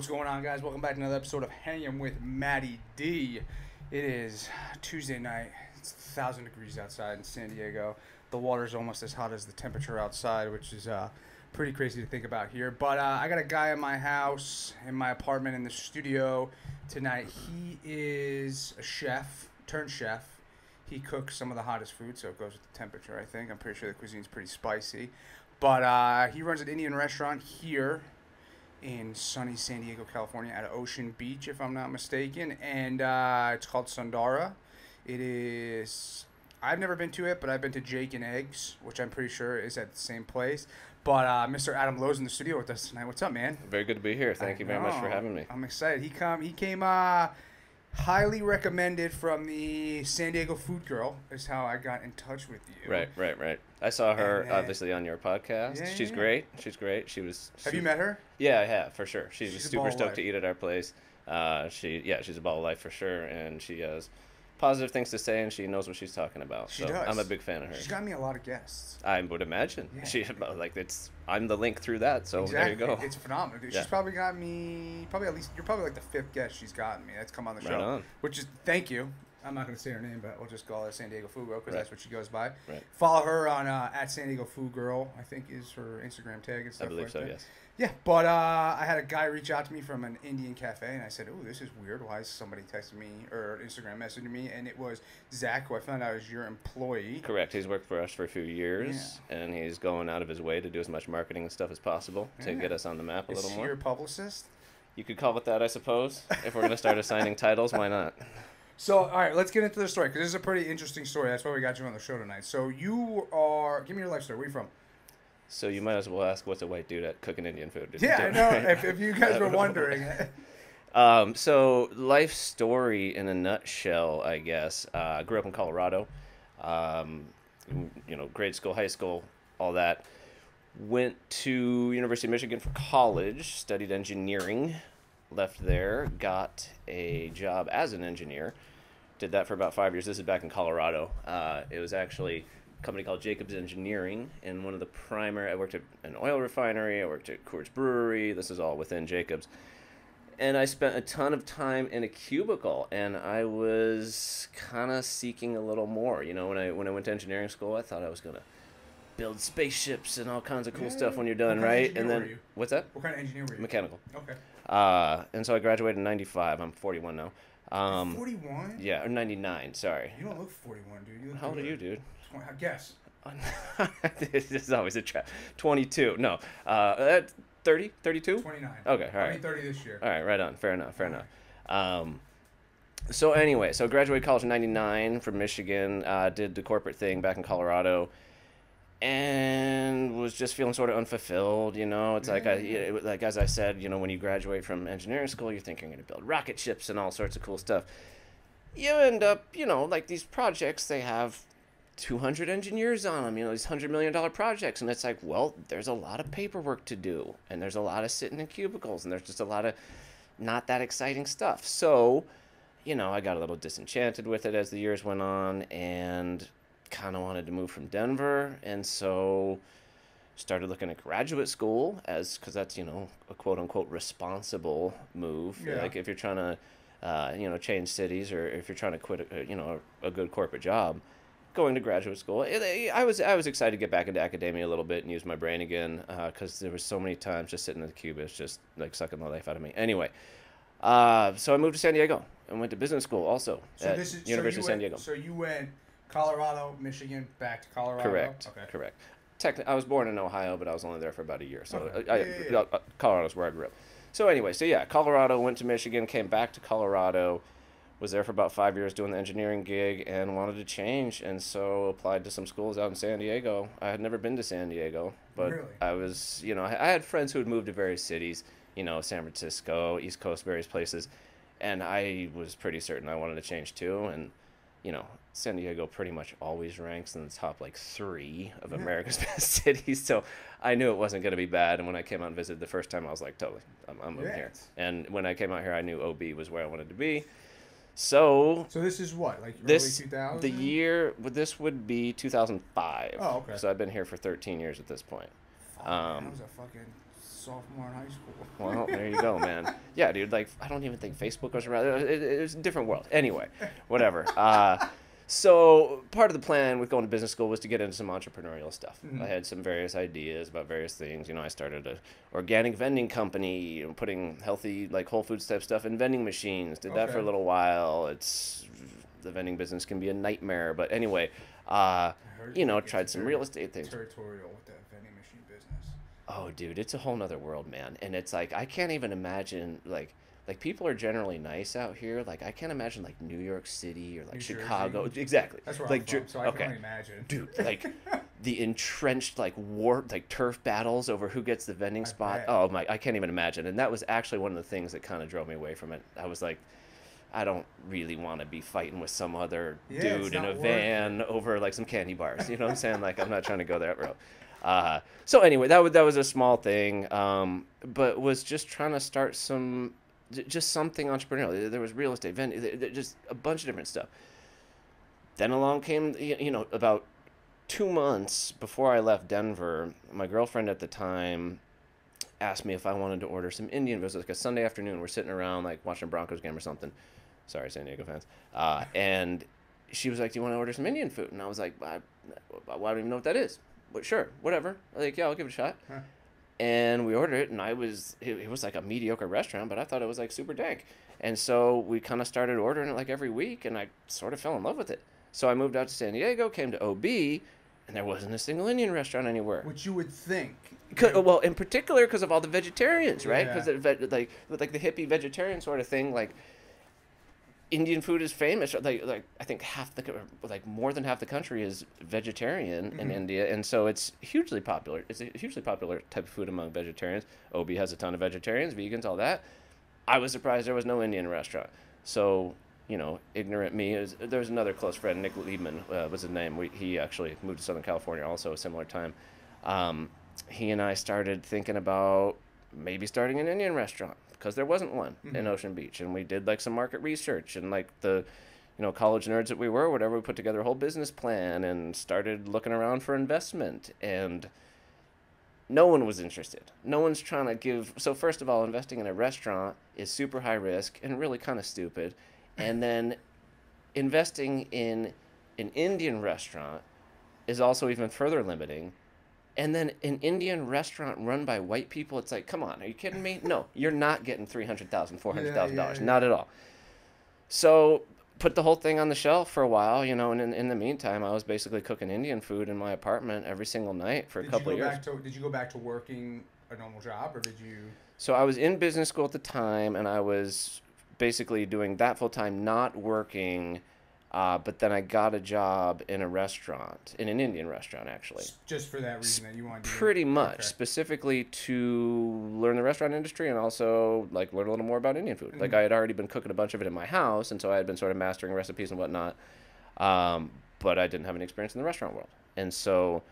What's going on, guys? Welcome back to another episode of Hangin with Matty D. It is Tuesday night. It's 1,000 degrees outside in San Diego. The water's almost as hot as the temperature outside, which is pretty crazy to think about here. But I got a guy in my house, in my apartment, in the studio tonight. He is a chef, turned chef. He cooks some of the hottest food, so it goes with the temperature, I think. I'm pretty sure the cuisine's pretty spicy. But he runs an Indian restaurant here in sunny San Diego, California, at Ocean Beach, if I'm not mistaken. And it's called Sundara. It is... I've never been to it, but I've been to Jake and Eggs, which I'm pretty sure is at the same place. But Mr. Adam Lowe's in the studio with us tonight. What's up, man? Very good to be here. Thank you very much for having me. I'm excited. He came highly recommended from the San Diego Food Girl is how I got in touch with you. Right. I saw her obviously on your podcast. Yeah, She's great. She was. Have you met her? Yeah, I have for sure. She's a super ball of stoked life. to eat at our place. She's a ball of life for sure, and she has positive things to say, and she knows what she's talking about. She so does. I'm a big fan of her. She's got me a lot of guests. I would imagine. Yeah. I'm the link through that. So exactly. there you go. It's phenomenal, dude. Yeah. She's probably got me. You're probably like the fifth guest she's gotten me. That's come on the show. Right on. Which is thank you. I'm not going to say her name, but we'll just call her San Diego Food Girl because Right. that's what she goes by. Right. Follow her on at San Diego Food Girl. I think is her Instagram tag and stuff. I believe like so. that. Yes. Yeah, but I had a guy reach out to me from an Indian cafe, and I said, "Oh, this is weird. Why is somebody texting me or Instagram messaging me?" And it was Zach, who I found out was your employee. Correct. He's worked for us for a few years, and he's going out of his way to do as much marketing and stuff as possible to get us on the map a little Is more. he your publicist? You could call it that, I suppose. If we're going to start assigning titles, why not? So, all right, let's get into the story, because this is a pretty interesting story. That's why we got you on the show tonight. So, you are... Give me your life story. Where are you from? So you might as well ask, what's a white dude at cooking Indian food? Yeah, I know. If you guys were wondering. So, life story in a nutshell, I guess. Grew up in Colorado. Grade school, high school, all that. Went to University of Michigan for college, studied engineering. Left there, got a job as an engineer. Did that for about 5 years. This is back in Colorado. It was actually a company called Jacobs Engineering, and one of the primary. I worked at an oil refinery. I worked at Coors Brewery. This is all within Jacobs, and I spent a ton of time in a cubicle. And I was kind of seeking a little more. You know, when I went to engineering school, I thought I was gonna build spaceships and all kinds of cool stuff when you're done, right? And then what's that? What kind of engineer were you? Mechanical. Okay. And so I graduated in 95. I'm 41 now. 41? Yeah, or 99, sorry. You don't look 41, dude. You look How old are you, dude? I guess. This is always a trap. 22. No. 30? 32? 29. Okay, all I'll right. be 30 this year. All right, right on. Fair enough. So anyway, so graduated college in 99 from Michigan. Did the corporate thing back in Colorado. And was just feeling sort of unfulfilled, you know. It's like as I said, you know, when you graduate from engineering school, you're thinking you're going to build rocket ships and all sorts of cool stuff. You end up, you know, like these projects, they have 200 engineers on them, you know, these $100 million projects. And it's like, well, there's a lot of paperwork to do. And there's a lot of sitting in cubicles. And there's just a lot of not that exciting stuff. So, you know, I got a little disenchanted with it as the years went on. And kind of wanted to move from Denver, and so started looking at graduate school because that's, you know, a quote-unquote responsible move. Yeah. Like if you're trying to change cities, or if you're trying to quit a good corporate job, going to graduate school. I was excited to get back into academia a little bit and use my brain again, because there was so many times just sitting in the cubist just like sucking the life out of me. Anyway, so I moved to San Diego and went to business school also at University of San Diego. So you went Colorado, Michigan, back to Colorado? Correct. Okay. Correct. I was born in Ohio, but I was only there for about a year. So Okay. Colorado's where I grew up. So anyway, Colorado, went to Michigan, came back to Colorado, was there for about 5 years doing the engineering gig, and wanted to change, and so applied to some schools out in San Diego. I had never been to San Diego, but Really? I was, you know, I had friends who had moved to various cities, you know, San Francisco, East Coast, various places, and I was pretty certain I wanted to change too, and, you know, San Diego pretty much always ranks in the top like 3 of America's best cities, so I knew it wasn't going to be bad. And when I came out and visited the first time, I was like, totally, I'm moving here. And when I came out here, I knew OB was where I wanted to be. So this is what, like early 2000? The year, this would be 2005. Oh, okay. So I've been here for 13 years at this point. That was a fucking sophomore in high school. Well, there you go, man. Yeah, dude. Like, I don't even think Facebook was around. It was a different world. Anyway, whatever. So part of the plan with going to business school was to get into some entrepreneurial stuff. I had some various ideas about various things. You know, I started a organic vending company, you know, putting healthy, like Whole Foods type stuff in vending machines. Did that for a little while. The vending business can be a nightmare, but anyway, you know, tried some real estate things. Territorial with that vending machine business. Oh, dude, it's a whole nother world, man. And it's like, I can't even imagine, like people are generally nice out here. Like, I can't imagine, like, New York City or, like, New Chicago. Jersey. Exactly. That's where like, I'm from, so I can only imagine. Dude, like, the entrenched, like, turf battles over who gets the vending spot. Bet. Oh, my, I can't even imagine. And that was actually one of the things that kind of drove me away from it. I was like, I don't really want to be fighting with some other dude in a van over, like, some candy bars. You know what I'm saying? Like, I'm not trying to go that route. So anyway, that was a small thing, but was just trying to start just something entrepreneurial. There was real estate, just a bunch of different stuff. Then along came, you know, about 2 months before I left Denver, my girlfriend at the time asked me if I wanted to order some Indian food. It was like a Sunday afternoon. We're sitting around, like, watching a Broncos game or something. Sorry, San Diego fans. And she was like, do you want to order some Indian food? And I was like, I don't even know what that is. But sure, whatever. Like, yeah, I'll give it a shot. Huh. And we ordered it, and it was like a mediocre restaurant, but I thought it was, like, super dank. And so we kind of started ordering it, like, every week, and I sort of fell in love with it. So I moved out to San Diego, came to OB, and there wasn't a single Indian restaurant anywhere. Which you would think. Well, in particular, because of all the vegetarians, right? Because like the hippie vegetarian sort of thing, like, Indian food is famous. Like I think more than half the country is vegetarian in India, and so it's hugely popular. It's a hugely popular type of food among vegetarians. OB has a ton of vegetarians, vegans, all that. I was surprised there was no Indian restaurant. So, you know, ignorant me. There was another close friend, Nick Liebman was his name. He actually moved to Southern California also a similar time. He and I started thinking about maybe starting an Indian restaurant, because there wasn't one in Ocean Beach. And we did, like, some market research, and, like, the, you know, college nerds that we were, whatever, we put together a whole business plan and started looking around for investment, and no one was interested. No one's trying to give. So first of all, investing in a restaurant is super high risk and really kind of stupid. And then investing in an Indian restaurant is also even further limiting. And then an Indian restaurant run by white people, it's like, come on, are you kidding me? No, you're not getting $300,000, $400,000, not at all. So put the whole thing on the shelf for a while, you know, and in the meantime, I was basically cooking Indian food in my apartment every single night for a couple of years. Did you go back to working a normal job, or did you? So I was in business school at the time, and I was basically doing that full time, not working. But then I got a job in a restaurant, in an Indian restaurant, actually. Just for that reason that you wanted to Pretty much, specifically to learn the restaurant industry and also, like, learn a little more about Indian food. Like, I had already been cooking a bunch of it in my house, and so I had been sort of mastering recipes and whatnot. But I didn't have any experience in the restaurant world. And so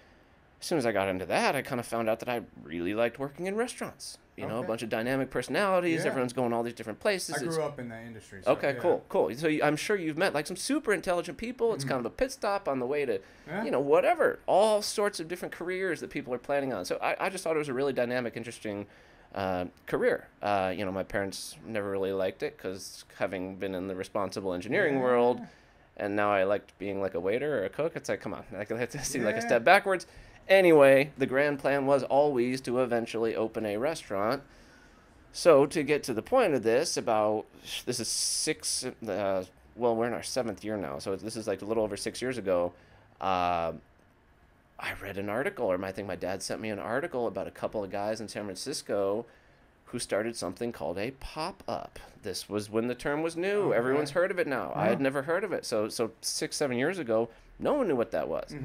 as soon as I got into that, I kind of found out that I really liked working in restaurants. You know, a bunch of dynamic personalities. Yeah. Everyone's going all these different places. I grew up in that industry. So, okay, cool. So I'm sure you've met, like, some super intelligent people. It's kind of a pit stop on the way to, you know, whatever. All sorts of different careers that people are planning on. So I just thought it was a really dynamic, interesting career. You know, my parents never really liked it because having been in the responsible engineering world, and now I liked being like a waiter or a cook, it's like, come on, like, that seemed like a step backwards. Anyway, the grand plan was always to eventually open a restaurant. So to get to the point of this, this is we're in our 7th year now, so this is like a little over 6 years ago. I read an article, or I think my dad sent me an article about a couple of guys in San Francisco who started something called a pop-up. This was when the term was new. Okay. Everyone's heard of it now. I had never heard of it. So 6-7 years ago, no one knew what that was.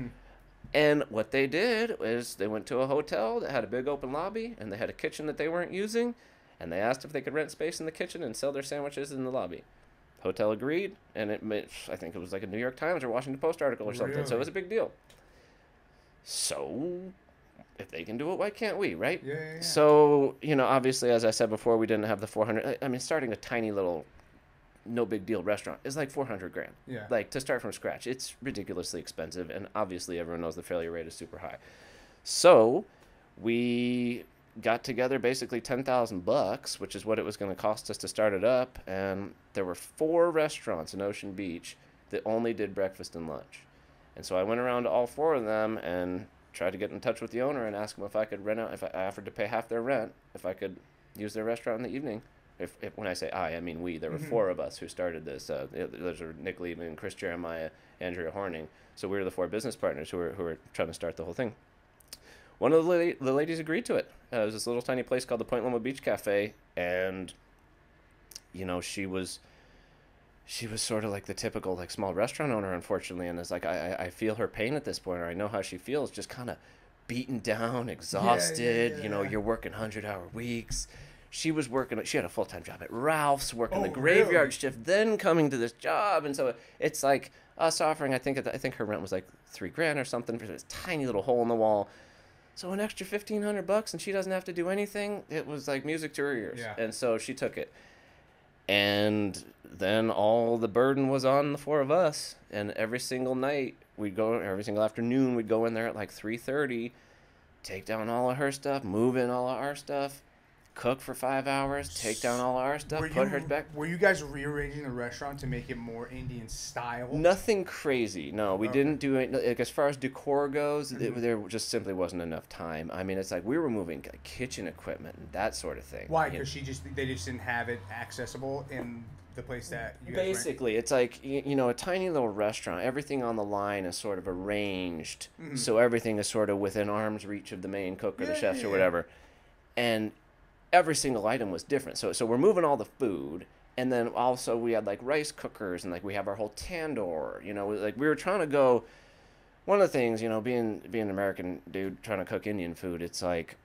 And what they did is they went to a hotel that had a big open lobby, and they had a kitchen that they weren't using, and they asked if they could rent space in the kitchen and sell their sandwiches in the lobby. Hotel agreed, and I think it was like a New York Times or Washington Post article or something, so it was a big deal. So if they can do it, why can't we, right? Yeah. So, you know, obviously, as I said before, we didn't have the 400. I mean, starting a tiny little no big deal restaurant is like $400,000. Yeah. Like, to start from scratch, it's ridiculously expensive, and obviously everyone knows the failure rate is super high. So we got together basically $10,000, which is what it was going to cost us to start it up, and there were 4 restaurants in Ocean Beach that only did breakfast and lunch. And so I went around to all 4 of them and tried to get in touch with the owner and ask him if I could rent out, if I offered to pay half their rent, if I could use their restaurant in the evening. If when I say I mean we. There were 4 of us who started this. Those are Nick Liebman, Chris Jeremiah, Andrea Horning. So we were the 4 business partners who were trying to start the whole thing. One of the ladies agreed to it. It was this little tiny place called the Point Loma Beach Cafe, and you know, she was sort of like the typical like small restaurant owner, unfortunately, and it's like I feel her pain at this point, or I know how she feels, just kind of beaten down, exhausted. You know, you're working 100-hour weeks. She was working. She had a full-time job at Ralph's, working the graveyard shift, then coming to this job, and so it's like us offering. I think her rent was like $3,000 or something for this tiny little hole in the wall. So an extra $1,500, and she doesn't have to do anything. It was like music to her ears, and so she took it. And then all the burden was on the 4 of us, and every single night every single afternoon we'd go in there at like 3:30, take down all of her stuff, move in all of our stuff, cook for 5 hours, take down all our stuff, put hers back. Were you guys rearranging the restaurant to make it more Indian style? Nothing crazy. No, we didn't do it. Like, as far as decor goes, there just simply wasn't enough time. I mean, it's like we were moving like, kitchen equipment and that sort of thing. Why? Because they just didn't have it accessible in the place that you guys basically, it's like, you know, a tiny little restaurant. Everything on the line is sort of arranged, so everything is sort of within arm's reach of the main cook or the chefs or whatever. And every single item was different. So we're moving all the food, and then also we had like rice cookers, and like we have our whole tandoor. You know, like we were trying to go. One of the things, you know, being an American dude trying to cook Indian food, it's like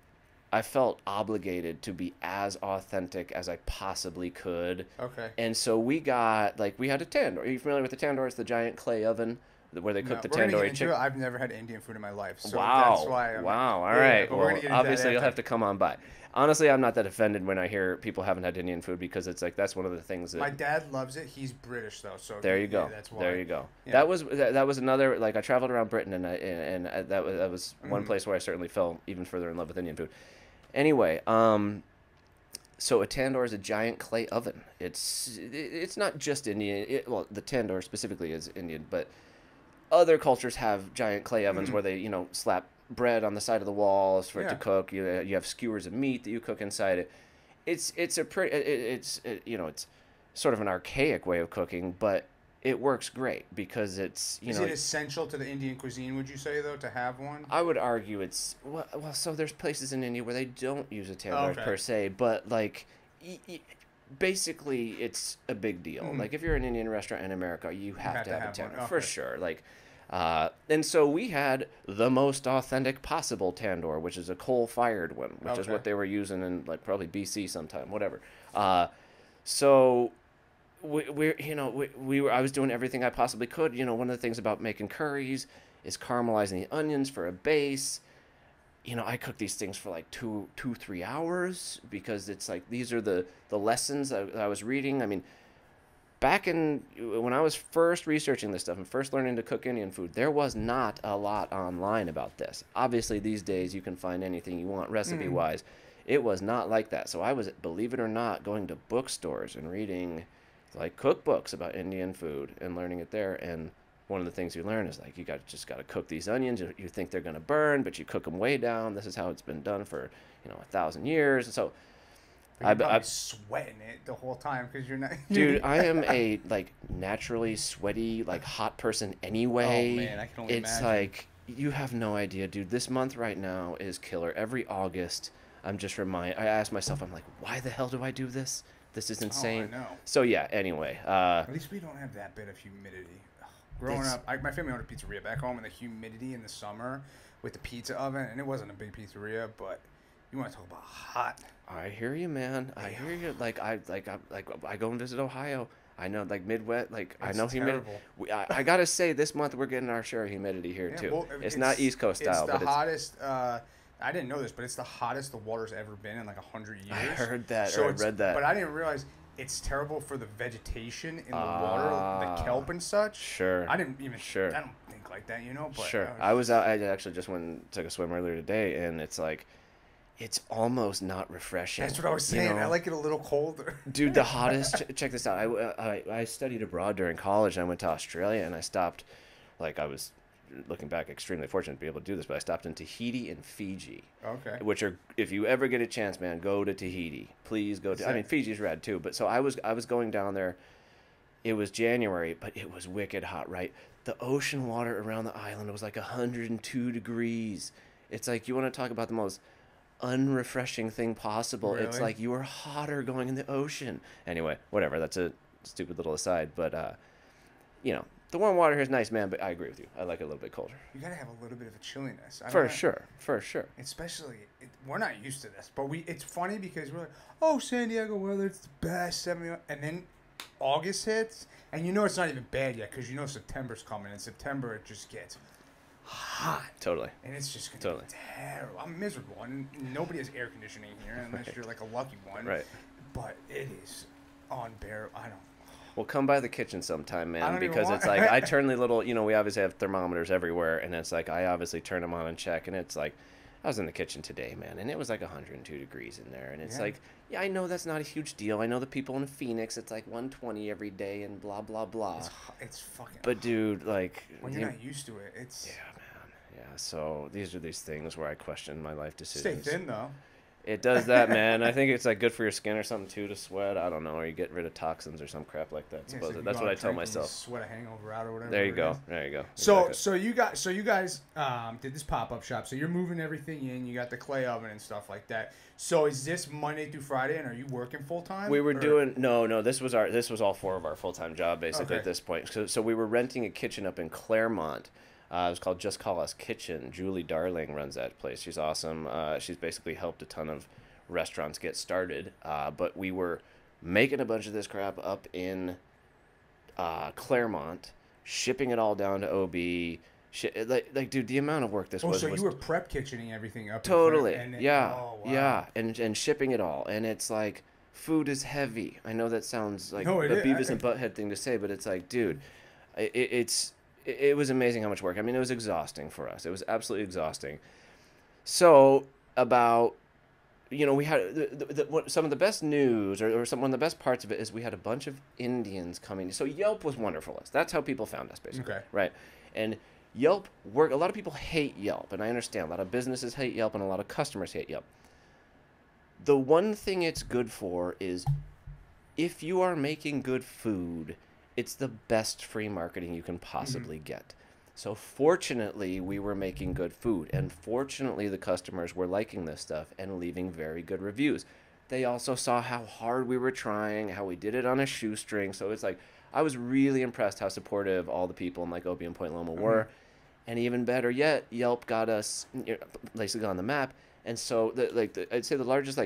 I felt obligated to be as authentic as I possibly could. Okay. And so we got we had a tandoor. Are you familiar with the tandoor? It's the giant clay oven where they cook the tandoori chicken. I've never had Indian food in my life, so wow. that's why. All right. Well, obviously you'll have to come on by. Honestly, I'm not that offended when I hear people haven't had Indian food, because it's like that's one of the things that my dad loves it. He's British though, so there you go. That's why. There you go. Yeah. That was another, like, I traveled around Britain, and that was one place where I certainly fell even further in love with Indian food. Anyway, so a tandoor is a giant clay oven. It's not just Indian. Well, the tandoor specifically is Indian, but other cultures have giant clay ovens where they, you know, slap bread on the side of the walls for it to cook. You have skewers of meat that you cook inside it. It's sort of an archaic way of cooking, but it works great because it's, you know. Is it essential to the Indian cuisine, would you say, though, to have one? I would argue it's well. So there's places in India where they don't use a tandoor per se, but like. Basically, it's a big deal. Like, if you're an Indian restaurant in America, you have to have a tandoor for sure. Like, and so we had the most authentic possible tandoor, which is a coal-fired one, which is what they were using in like probably BC sometime, whatever. So I was doing everything I possibly could. You know, one of the things about making curries is caramelizing the onions for a base. You know, I cook these things for like 3 hours, because it's like these are the lessons I was reading. I mean, when I was first researching this stuff and first learning to cook Indian food, there was not a lot online about this. Obviously, these days you can find anything you want recipe-wise. It was not like that. So I was, believe it or not, going to bookstores and reading like cookbooks about Indian food and learning it there. And one of the things you learn is like you just got to cook these onions. You think they're gonna burn, but you cook them way down. This is how it's been done for 1,000 years. And so I'm sweating it the whole time because you're not. Dude, I am a like naturally sweaty, like hot person anyway. Oh man, I can only imagine. It's like you have no idea, dude. This month right now is killer. Every August, I ask myself, I'm like, why the hell do I do this? This is insane. Oh, I know. So yeah. Anyway. At least we don't have that bit of humidity. Growing up, my family owned a pizzeria back home, and the humidity in the summer with the pizza oven, and it wasn't a big pizzeria, but you want to talk about hot. I hear you, man. I hear you. I go and visit Ohio. I know, like Midwest. Like it's I know humidity. I gotta say, this month we're getting our share of humidity here too. Well, it's not East Coast style, it's the hottest. I didn't know this, but it's the hottest the water's ever been in like 100 years. I heard that, or I read that. But I didn't realize it's terrible for the vegetation in the water, the kelp and such. Sure. I didn't even. Sure. I don't think like that, But sure. I was out. I actually just went and took a swim earlier today, and it's like, it's almost not refreshing. That's what I was saying. I like it a little colder. Dude, the hottest. Check this out. I studied abroad during college. And I went to Australia, and I stopped. Like I was looking back, extremely fortunate to be able to do this. But I stopped in Tahiti and Fiji. Okay. Which are, if you ever get a chance, man, go to Tahiti. Please go to. I mean, Fiji's rad too. But so I was going down there. It was January, but it was wicked hot, right? The ocean water around the island was like 102 degrees. It's like, you want to talk about the most unrefreshing thing possible. Really? It's like you were hotter going in the ocean. Anyway, whatever. That's a stupid little aside. But, you know, the warm water here is nice, man, but I agree with you. I like it a little bit colder. You got to have a little bit of a chilliness. For sure. Especially, we're not used to this, but it's funny because we're like, oh, San Diego weather, it's the best. And then August hits, and you know it's not even bad yet because you know September's coming. In September, it just gets hot. Totally. And it's just going to be terrible. I'm miserable. And nobody has air conditioning here unless you're like a lucky one. Right. But it is unbearable. Well, come by the kitchen sometime, man, because it's like I turn the little, you know, we obviously have thermometers everywhere, and it's like I obviously turn them on and check, and it's like I was in the kitchen today, man, and it was like 102 degrees in there, and it's like, yeah, I know that's not a huge deal. I know the people in Phoenix, it's like 120 every day and blah, blah, blah. It's fucking But, hot. Dude, like... When you're not used to it, it's... Yeah, man. Yeah, so these are these things where I question my life decisions. Stay thin, though. It does that, man. I think it's like good for your skin or something too to sweat. I don't know, or you get rid of toxins or some crap like that. Yeah, so that's what I tell myself. Sweat a hangover out or whatever. There you go. There you go. So exactly. so you guys did this pop-up shop. So you're moving everything in. You got the clay oven and stuff like that. So is this Monday through Friday, and are you working full time? We were doing no. This was all four of our full-time job basically at this point. So we were renting a kitchen up in Claremont. It was called Just Call Us Kitchen. Julie Darling runs that place. She's awesome. She's basically helped a ton of restaurants get started, but we were making a bunch of this crap up in Claremont, shipping it all down to OB. Like, dude, the amount of work this was. So you were prep kitchening everything up. Totally, yeah, and shipping it all, and it's like food is heavy. I know that sounds like a Beavis and Butthead thing to say, but it's like, dude, it was amazing how much work. I mean, it was exhausting for us. It was absolutely exhausting. So about. You know, we had some of the best news, or one of the best parts of it is we had a bunch of Indians coming. So Yelp was wonderful. That's how people found us, basically. Okay. Right. And Yelp a lot of people hate Yelp, and I understand. A lot of businesses hate Yelp, and a lot of customers hate Yelp. The one thing it's good for is if you are making good food, it's the best free marketing you can possibly get. So fortunately, we were making good food, and fortunately, the customers were liking this stuff and leaving very good reviews. They also saw how hard we were trying, how we did it on a shoestring. So it's like, I was really impressed how supportive all the people in like Obie and Point Loma were. And even better yet, Yelp got us basically on the map. And so I'd say the largest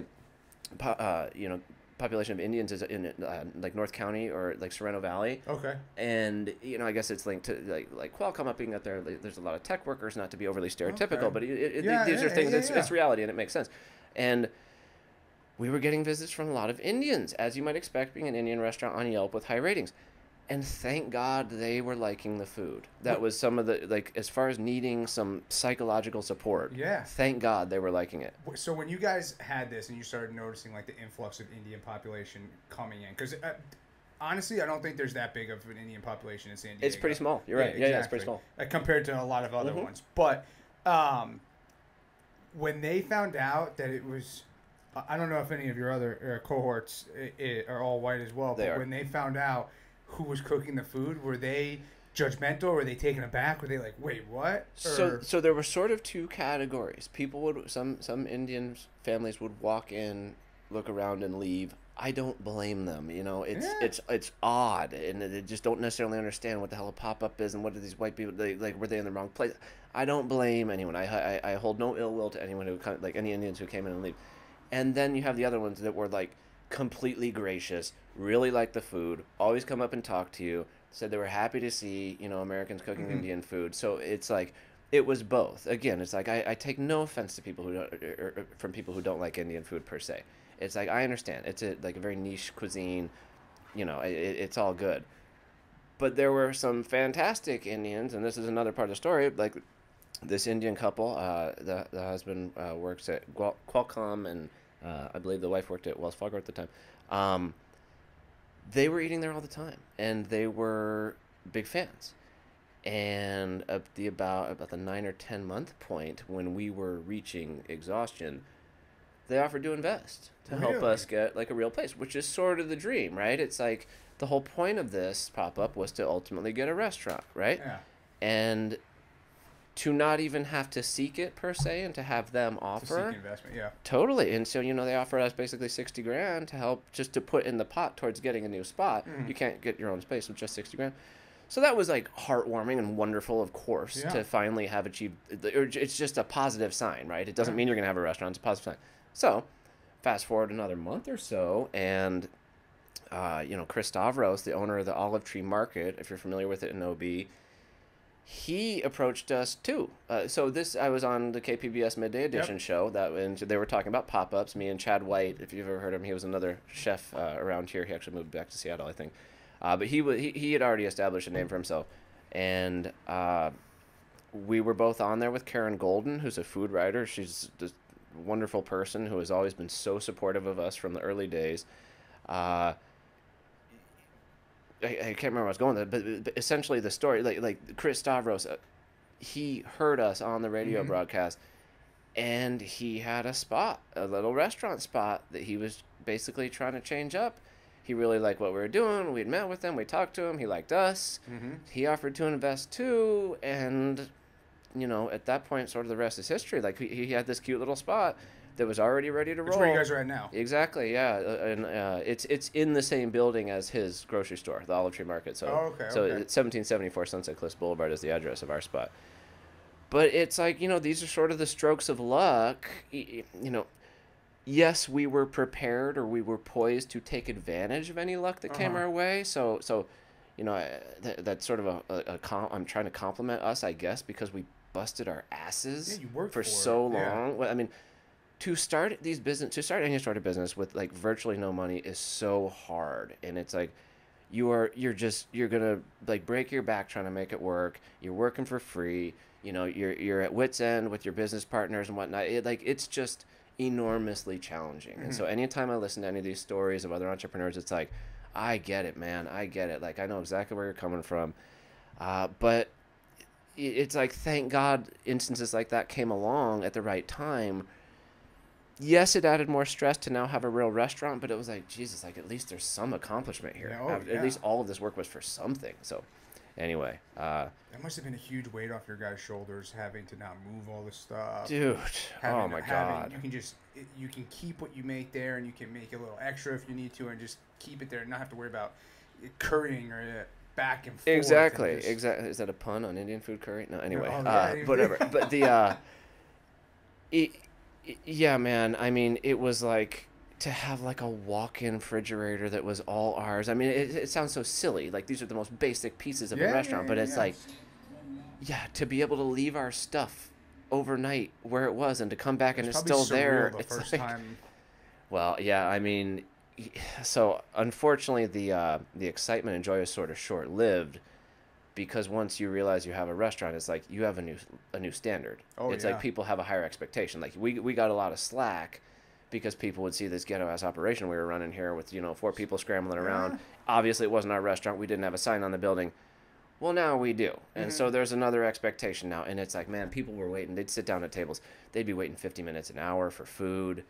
population of Indians is in like North County or like Sorrento Valley. Okay. And I guess it's linked to like Qualcomm up being up there. There's a lot of tech workers, not to be overly stereotypical, but these are things. It's reality, and it makes sense. And we were getting visits from a lot of Indians, as you might expect, being an Indian restaurant on Yelp with high ratings. And thank God they were liking the food. That was some of the, as far as needing some psychological support. Yeah. Thank God they were liking it. So when you guys had this and you started noticing, like, the influx of Indian population coming in, because honestly, I don't think there's that big of an Indian population in San Diego. It's pretty small. You're right. Exactly. Yeah, it's pretty small. Compared to a lot of other ones. But when they found out that it was... I don't know if any of your other cohorts are all white as well, but when they found out who was cooking the food, were they judgmental? Were they taken aback? Were they like, wait, what? So there were sort of two categories. People would, some Indian families would walk in, look around, and leave. I don't blame them. It's odd, and they just don't necessarily understand what the hell a pop-up is and what are these white people, were they in the wrong place? I don't blame anyone. I hold no ill will to anyone who, like, any Indians who came in and leave. And then you have the other ones that were like completely gracious, really liked the food, always come up and talk to you, said they were happy to see, Americans cooking Indian food. So it's like, it was both. Again, it's like, I take no offense to people from people who don't like Indian food per se. It's like, I understand. It's a very niche cuisine, it's all good. But there were some fantastic Indians, and this is another part of the story, like this Indian couple, the husband works at Qualcomm, and I believe the wife worked at Wells Fargo at the time. They were eating there all the time, and they were big fans. And at about the 9 or 10 month point, when we were reaching exhaustion, they offered to invest to help us get like a real place, which is sort of the dream, right? It's like the whole point of this pop up was to ultimately get a restaurant, right? Yeah. And to not even have to seek it per se, and to have them offer To seek investment, yeah. totally. And so they offered us basically $60,000 to help, just to put in the pot towards getting a new spot. You can't get your own space with just $60,000. So that was like heartwarming and wonderful, of course, to finally have achieved. It's just a positive sign, right? It doesn't mean you're gonna have a restaurant. It's a positive sign. So fast forward another month or so, and Chris Stavros, the owner of the Olive Tree Market, if you're familiar with it in OB, he approached us too. I was on the KPBS Midday Edition show and they were talking about pop-ups. Me and Chad White, if you've ever heard of him, he was another chef around here. He actually moved back to Seattle, I think. But he had already established a name for himself, and we were both on there with Karen Golden, who's a food writer. She's this wonderful person who has always been so supportive of us from the early days. I can't remember where I was going with it, but essentially the story, like Chris Stavros, he heard us on the radio broadcast, and he had a little restaurant spot that he was basically trying to change up. He really liked what we were doing. We'd met with him. We talked to him. He liked us. He offered to invest too, and at that point, sort of the rest is history. Like he had this cute little spot that was already ready to roll. That's where you guys are at now. Exactly, yeah, and it's in the same building as his grocery store, the Olive Tree Market. So, it's 1774 Sunset Cliffs Boulevard is the address of our spot. But it's like these are sort of the strokes of luck. Yes, we were prepared, or we were poised to take advantage of any luck that came our way. So that's sort of I'm trying to compliment us, I guess, because we busted our asses for so long. Well, I mean, to start any sort of business with like virtually no money is so hard, and it's like you're gonna like break your back trying to make it work. You're working for free. You're at wit's end with your business partners and whatnot. It's just enormously challenging. And so anytime I listen to any of these stories of other entrepreneurs, it's like, I get it, man. I get it. Like, I know exactly where you're coming from. But it's like, thank God instances like that came along at the right time. Yes, it added more stress to now have a real restaurant, but it was like, Jesus, like at least there's some accomplishment here. At least all of this work was for something. So anyway, that must have been a huge weight off your guys' shoulders, having to not move all this stuff. Dude, oh my God. You can keep what you make there, and you can make a little extra if you need to, and just keep it there and not have to worry about it currying or back and forth. Exactly. Is that a pun on Indian food curry? No, anyway, whatever. But yeah, man. I mean, it was like to have like a walk-in refrigerator that was all ours. I mean, it sounds so silly. Like these are the most basic pieces of a restaurant, but it's like, to be able to leave our stuff overnight where it was and to come back and it's still there. It's first time. Well, yeah. I mean, so unfortunately, the excitement and joy is sort of short-lived. Because once you realize you have a restaurant, it's like you have a new standard. It's like people have a higher expectation. Like we got a lot of slack because people would see this ghetto-ass operation we were running here with 4 people scrambling around. Obviously, it wasn't our restaurant. We didn't have a sign on the building. Well, now we do. And so there's another expectation now. And it's like, man, people were waiting. They'd sit down at tables. They'd be waiting 50 minutes an hour for food.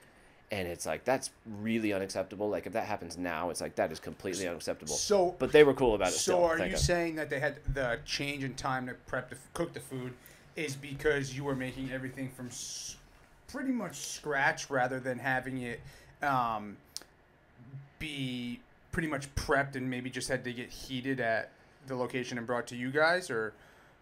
And it's like, that's really unacceptable. Like, if that happens now, it's like, that is completely unacceptable. But they were cool about it still. So are you saying that they had the change in time to cook the food is because you were making everything from pretty much scratch rather than having it be pretty much prepped and maybe just had to get heated at the location and brought to you guys? Or...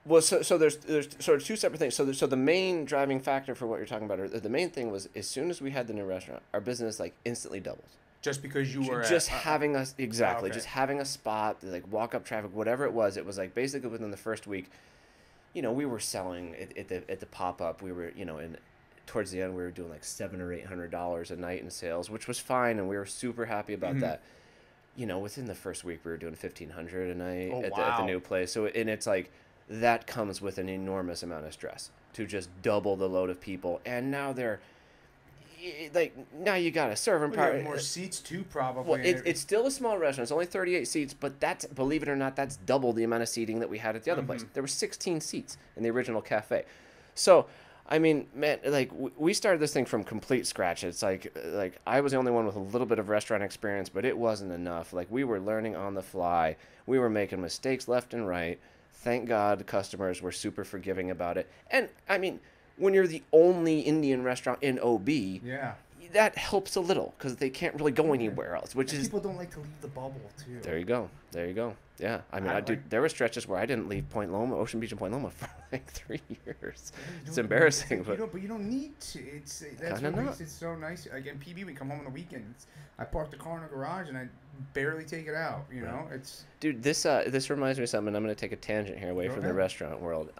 Well, so there's sort of 2 separate things. So the main driving factor for what you're talking about, or the main thing was, as soon as we had the new restaurant, our business like instantly doubled. Just because you were having us just having a spot, like walk up traffic, whatever it was like basically within the first week, we were selling at the pop up. We were in towards the end we were doing like $700 or $800 a night in sales, which was fine, and we were super happy about that. Within the first week we were doing $1,500 a night at the new place. So and it's like. That comes with an enormous amount of stress. to just double the load of people, and now they're like, now you got to serve them. Well, more seats too, probably. Well, it's still a small restaurant. It's only 38 seats, but that's, believe it or not, that's double the amount of seating that we had at the other place. There were 16 seats in the original cafe. So, I mean, man, like, we started this thing from complete scratch. It's like I was the only one with a little bit of restaurant experience, but it wasn't enough. Like, we were learning on the fly. We were making mistakes left and right. Thank God customers were super forgiving about it. And, I mean, when you're the only Indian restaurant in OB, yeah, that helps a little because they can't really go anywhere else, which is... People don't like to leave the bubble, too. There you go. Yeah. I mean, there were stretches where I didn't leave Point Loma, Ocean Beach and Point Loma for like 3 years. It's embarrassing, but you don't need to. That's what makes it so nice. Again, PB, we come home on the weekends. I park the car in the garage and I barely take it out. You know, it's... Dude, this reminds me of something. I'm going to take a tangent here away from the restaurant world.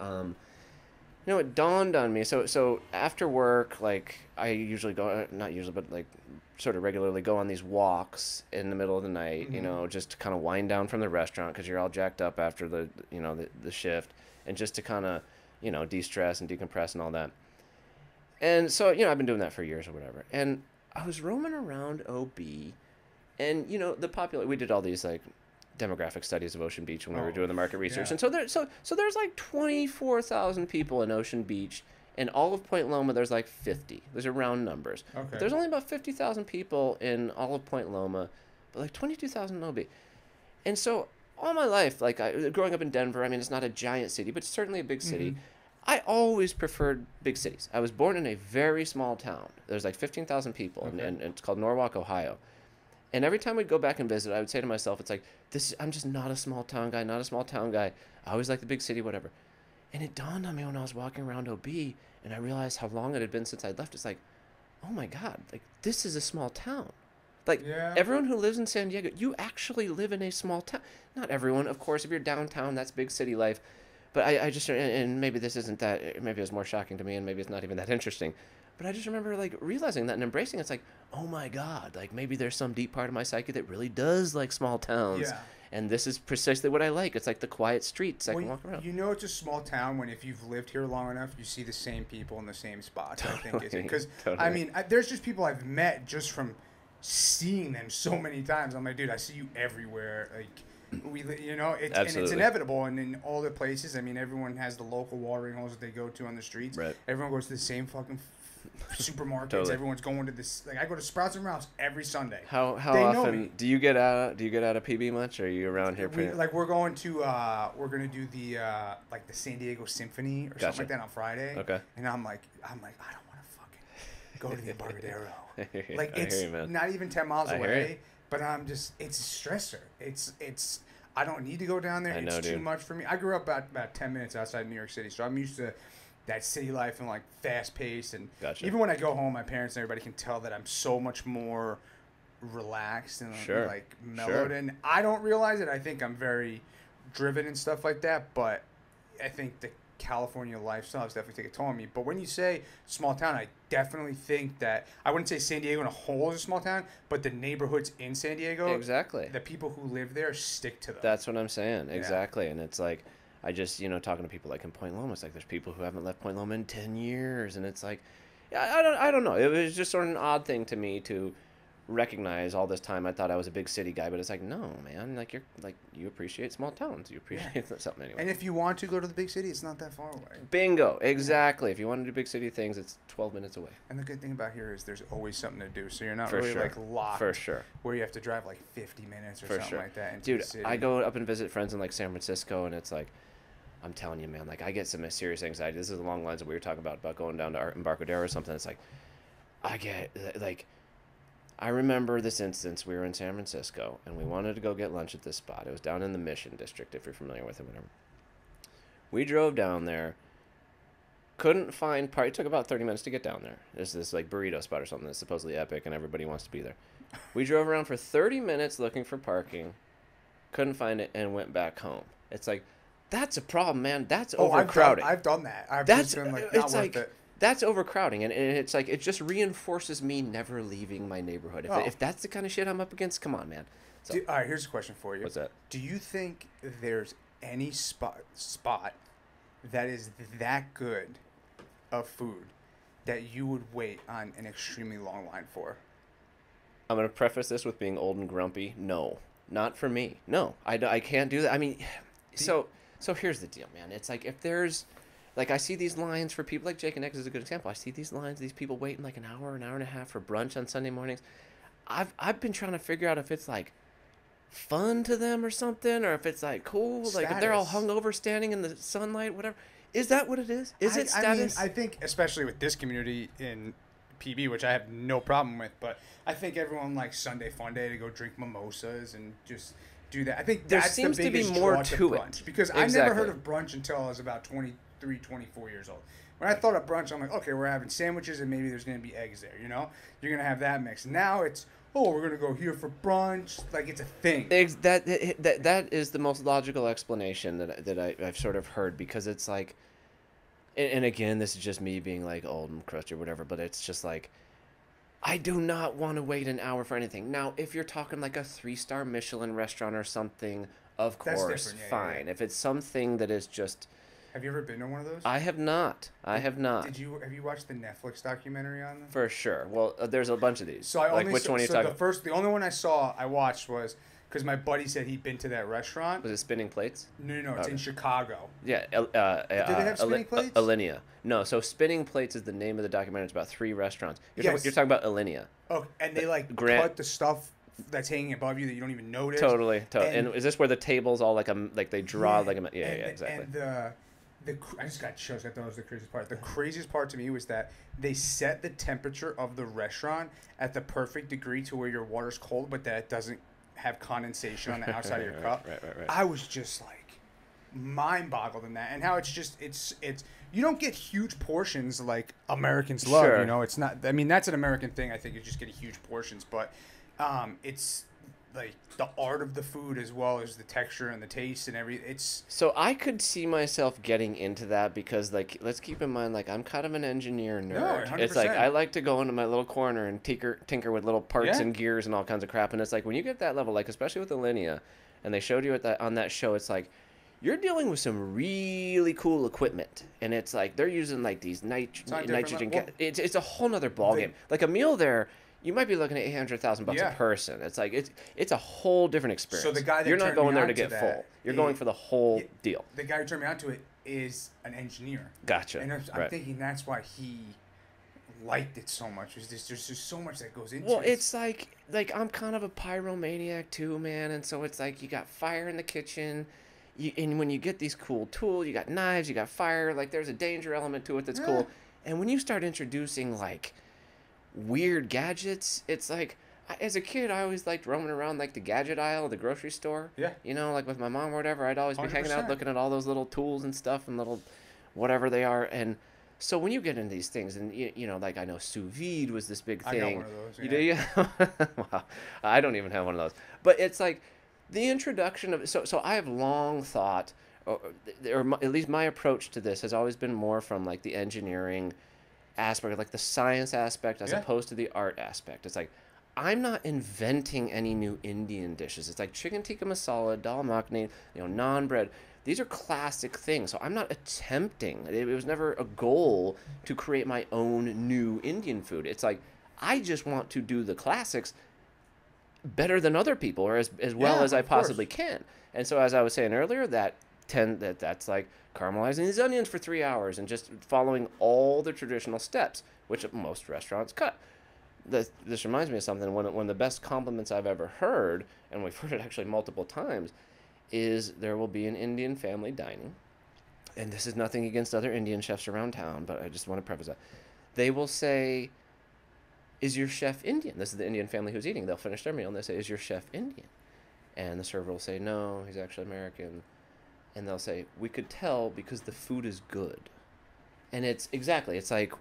You know, it dawned on me. So after work, like, I usually go, not usually, but like sort of regularly go on these walks in the middle of the night, you know, just to kind of wind down from the restaurant because you're all jacked up after the shift, and just to kind of, you know, de-stress and decompress and all that. And so, you know, I've been doing that for years or whatever. And I was roaming around OB, and, you know, we did all these, like, demographic studies of Ocean Beach when we were doing the market research. Yeah. And so there's like 24,000 people in Ocean Beach, and all of Point Loma there's like 50. Those are round numbers. Okay. But there's only about 50,000 people in all of Point Loma, but like 22,000 in OB. And so all my life, like growing up in Denver, I mean, it's not a giant city, but it's certainly a big city. I always preferred big cities. I was born in a very small town. There's like 15,000 people, and it's called Norwalk, Ohio. And every time we'd go back and visit, I would say to myself, it's like, I'm just not a small town guy. I always like the big city, whatever. And it dawned on me when I was walking around OB, and I realized how long it had been since I'd left. It's like, oh my God, like, this is a small town. Like, everyone who lives in San Diego, you actually live in a small town. Not everyone, of course. If you're downtown, that's big city life. But I just, and maybe this isn't that, maybe it was more shocking to me, and maybe it's not even that interesting. But I just remember, like, realizing that and embracing it. It's like, oh my God, like, maybe there's some deep part of my psyche that really does like small towns. Yeah. And this is precisely what I like. It's like the quiet streets I can walk around. You know, it's a small town when, if you've lived here long enough, you see the same people in the same spots. I think is it because I mean, there's just people I've met just from seeing them so many times. I'm like, dude, I see you everywhere. Like, you know, and it's inevitable. And in all the places, I mean, everyone has the local watering holes that they go to on the streets. Right. Everyone goes to the same fucking supermarkets. Everyone's going to this. Like, I go to Sprouts and Ralph's every Sunday. How often do you get out? Do you get out of PB much? Or are you around here? We're going to we're gonna do the like the San Diego Symphony or something like that on Friday. Okay. And I'm like I don't want to fucking go to the Embarcadero. Like, it's not even 10 miles away. But I'm just, it's a stressor. It's I don't need to go down there. It's too much for me. I grew up about 10 minutes outside New York City, so I'm used to that city life and, like, fast paced. And even when I go home, my parents and everybody can tell that I'm so much more relaxed and like mellowed. And I don't realize it. I think I'm very driven and stuff like that. But I think the California lifestyle has definitely taken a toll on me. But when you say small town, I definitely think that I wouldn't say San Diego in a whole is a small town, but the neighborhoods in San Diego, the people who live there stick to them. That's what I'm saying. Exactly. And it's like, I just, you know, talking to people like in Point Loma, it's like there's people who haven't left Point Loma in 10 years. And it's like, I don't know. It was just sort of an odd thing to me to recognize all this time. I thought I was a big city guy, but it's like, no, man, like, you appreciate small towns. You appreciate something anyway. And if you want to go to the big city, it's not that far away. Bingo. Exactly. If you want to do big city things, it's 12 minutes away. And the good thing about here is there's always something to do. So you're not really like locked. For sure. Where you have to drive like 50 minutes or something like that into Dude, the city. I go up and visit friends in like San Francisco, and it's like, I'm telling you, man, like, I get some serious anxiety. This is along the lines of what we were talking about going down to Embarcadero or something. It's like, I get, like, I remember this instance. We were in San Francisco, and we wanted to go get lunch at this spot. It was down in the Mission District, if you're familiar with it, whatever. We drove down there, couldn't find park. It took about 30 minutes to get down there. There's this, like, burrito spot or something that's supposedly epic, and everybody wants to be there. We drove around for 30 minutes looking for parking, couldn't find it, and went back home. It's like, that's a problem, man. That's overcrowding. I've done that. I've just been like, not worth it. That's overcrowding, and it's like, it just reinforces me never leaving my neighborhood. If that's the kind of shit I'm up against, come on, man. So, all right, here's a question for you. What's that? Do you think there's any spot that is that good of food that you would wait on an extremely long line for? I'm going to preface this with being old and grumpy. No, not for me. No, I can't do that. I mean, so here's the deal, man. It's like if there's, like I see these lines for people, like Jake and Eggs is a good example. I see these lines, these people waiting like an hour and a half for brunch on Sunday mornings. I've been trying to figure out if it's like fun to them or something, or if it's like cool, like if they're all hungover standing in the sunlight, whatever. Is that what it is? Is it status? I think, especially with this community in PB, which I have no problem with, but I think everyone likes Sunday fun day to go drink mimosas and just do that. I think there that's seems the biggest to be more draw to brunch, it. because I never heard of brunch until I was about 23, 24 years old. When I thought of brunch, I'm like, okay, we're having sandwiches and maybe there's going to be eggs there, you know? You're going to have that mix. Now it's, oh, we're going to go here for brunch. Like, it's a thing. That is the most logical explanation that I've sort of heard, because it's like, and again, this is just me being like old and crusty or whatever, but it's just like, I do not want to wait an hour for anything. Now, if you're talking like a 3-star Michelin restaurant or something, of course, fine. Yeah. If it's something that is just... Have you ever been to one of those? I have not. Have you watched the Netflix documentary on them? For sure. Well, there's a bunch of these. So which one are you talking about? The only one I watched was because my buddy said he'd been to that restaurant. Was it Spinning Plates? No, it's in Chicago. Yeah. Did they have Spinning Plates? Alinea. No, so Spinning Plates is the name of the documentary. It's about 3 restaurants. You're talking about Alinea. Oh, and they cut the stuff that's hanging above you that you don't even notice. Totally. And is this where the tables all like they draw exactly. And I just got chills. I thought it was the craziest part. The craziest part to me was that they set the temperature of the restaurant at the perfect degree to where your water's cold, but that it doesn't have condensation on the outside of your cup. Right. I was just like mind-boggled in that, and how it's you don't get huge portions like Americans love. Sure. You know, it's not. I mean, that's an American thing. I think you just get huge portions, but it's like the art of the food as well as the texture and the taste and everything. So I could see myself getting into that, because like, let's keep in mind, like, I'm kind of an engineer nerd. No, 100%. It's like I like to go into my little corner and tinker with little parts and gears and all kinds of crap. And it's like when you get that level, like especially with Alinea, and they showed you on that show, it's like you're dealing with some really cool equipment, and it's like they're using like these nitrogen gas. It's a whole nother ballgame. Like a meal there, you might be looking at $800,000 a person. It's like it's a whole different experience. So the guy that you're not going there to get full. You're going for the whole deal. The guy who turned me on to it is an engineer. Gotcha. And I'm thinking that's why he liked it so much. There's just so much that goes into it. Well, it's like I'm kind of a pyromaniac too, man. And so it's like you got fire in the kitchen. And when you get these cool tools, you got knives, you got fire. Like there's a danger element to it that's cool. And when you start introducing like weird gadgets, it's like, as a kid I always liked roaming around like the gadget aisle of the grocery store. You know, like with my mom or whatever, I'd always be 100%. Hanging out looking at all those little tools and stuff and little whatever they are. And so when you get into these things, and you know, like I know sous vide was this big thing. I got one of those. You do? Yeah. Wow. I don't even have one of those. But it's like the introduction of so I have long thought, or at least my approach to this has always been more from like the engineering aspect, like the science aspect, as opposed to the art aspect. It's like I'm not inventing any new Indian dishes. It's like chicken tikka masala, dal makhani, naan bread. These are classic things. So I'm not attempting. It was never a goal to create my own new Indian food. It's like I just want to do the classics better than other people, or as well as I possibly can. And so, as I was saying earlier, that's like caramelizing these onions for 3 hours and just following all the traditional steps, which most restaurants cut. This reminds me of something. One of the best compliments I've ever heard, and we've heard it actually multiple times, is there will be an Indian family dining. And this is nothing against other Indian chefs around town, but I just want to preface that. They will say, "Is your chef Indian?" This is the Indian family who's eating. They'll finish their meal and they say, "Is your chef Indian?" And the server will say, "No, he's actually American." And they'll say, "We could tell because the food is good." And it's like,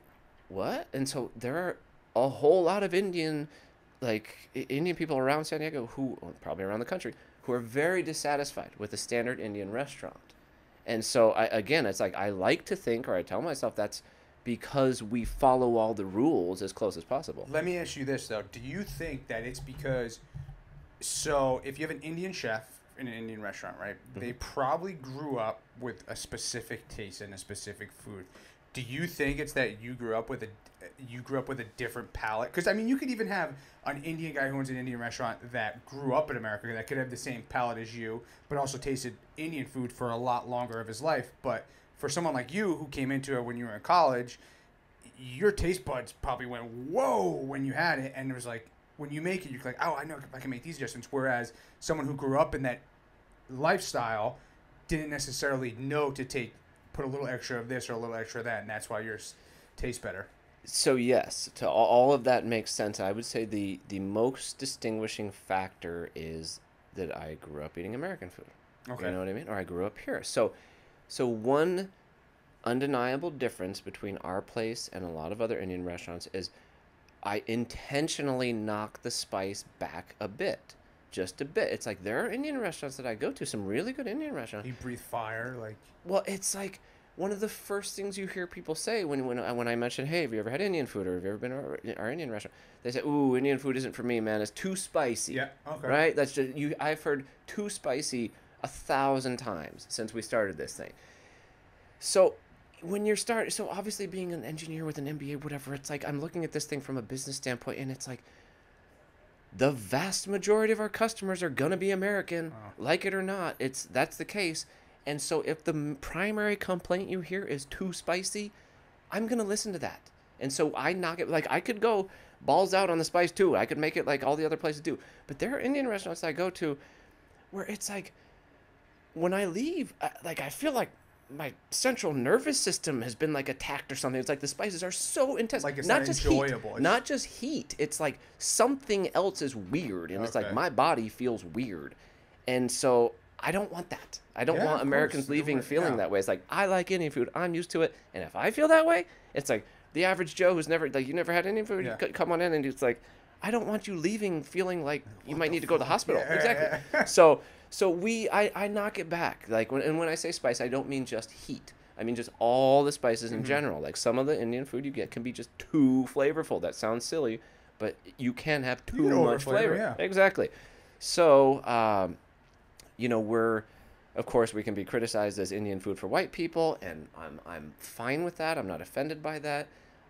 what? And so there are a whole lot of Indian people around San Diego or probably around the country, who are very dissatisfied with the standard Indian restaurant. And so, it's like I like to think, or I tell myself, that's because we follow all the rules as close as possible. Let me ask you this, though. Do you think that it's because... So, if you have an Indian chef in an Indian restaurant, right? Mm-hmm. They probably grew up with a specific taste and a specific food. Do you think it's that you grew up with a different palate? Because I mean, you could even have an Indian guy who owns an Indian restaurant that grew up in America that could have the same palate as you, but also tasted Indian food for a lot longer of his life. But for someone like you who came into it when you were in college, your taste buds probably went whoa when you had it, and it was like when you make it, you're like, oh, I know I can make these adjustments. Whereas someone who grew up in that lifestyle didn't necessarily know to put a little extra of this or a little extra of that, and that's why yours tastes better. So yes, to all of that makes sense. I would say the most distinguishing factor is that I grew up eating American food. Okay. You know what I mean? Or I grew up here. So one undeniable difference between our place and a lot of other Indian restaurants is I intentionally knock the spice back a bit. Just a bit. It's like there are Indian restaurants that I go to, some really good Indian restaurants. You breathe fire, like. Well, it's like one of the first things you hear people say when I mention, hey, have you ever had Indian food, or have you ever been to our Indian restaurant? They say, ooh, Indian food isn't for me, man. It's too spicy. Yeah. Okay. Right? That's just you. I've heard too spicy 1,000 times since we started this thing. So when you're so obviously being an engineer with an MBA, whatever, it's like I'm looking at this thing from a business standpoint, and it's like the vast majority of our customers are gonna be American, like it or not. That's the case. And so if the primary complaint you hear is too spicy, I'm going to listen to that. And so I knock it, like I could go balls out on the spice too. I could make it like all the other places do. But there are Indian restaurants I go to where it's like, when I leave, I feel like my central nervous system has been like attacked or something. It's like the spices are so intense. Like it's not not just enjoyable. Heat, not just heat. It's like something else is weird. And it's like my body feels weird. And so I don't want that. I don't want Americans leaving feeling that way. It's like, I like Indian food. I'm used to it. And if I feel that way, it's like the average Joe who's never, like, you never had Indian food, you come on in and it's like, I don't want you leaving feeling like you might need to go to the hospital. Exactly. So I knock it back. Like when I say spice, I don't mean just heat. I mean just all the spices in general. Like some of the Indian food you get can be just too flavorful. That sounds silly, but you can have too much flavor. Yeah. Exactly. So, of course, we can be criticized as Indian food for white people, and I'm fine with that. I'm not offended by that.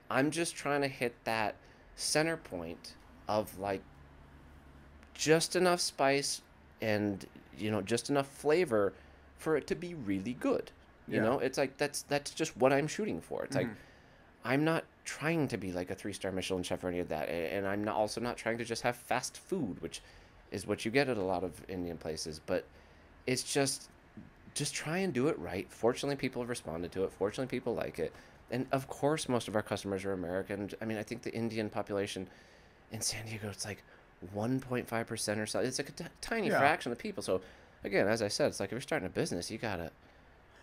I'm just trying to hit that center point of like just enough spice and just enough flavor for it to be really good. You know, it's like that's just what I'm shooting for. It's like I'm not trying to be like a 3-star Michelin chef or any of that, and I'm also not trying to just have fast food, which is what you get at a lot of Indian places, but it's just try and do it right. Fortunately, people have responded to it. Fortunately, people like it. And of course, most of our customers are American. I mean, I think the Indian population in San Diego, it's like 1.5% or so. It's like a tiny fraction of the people. So again, as I said, it's like if you're starting a business, you're going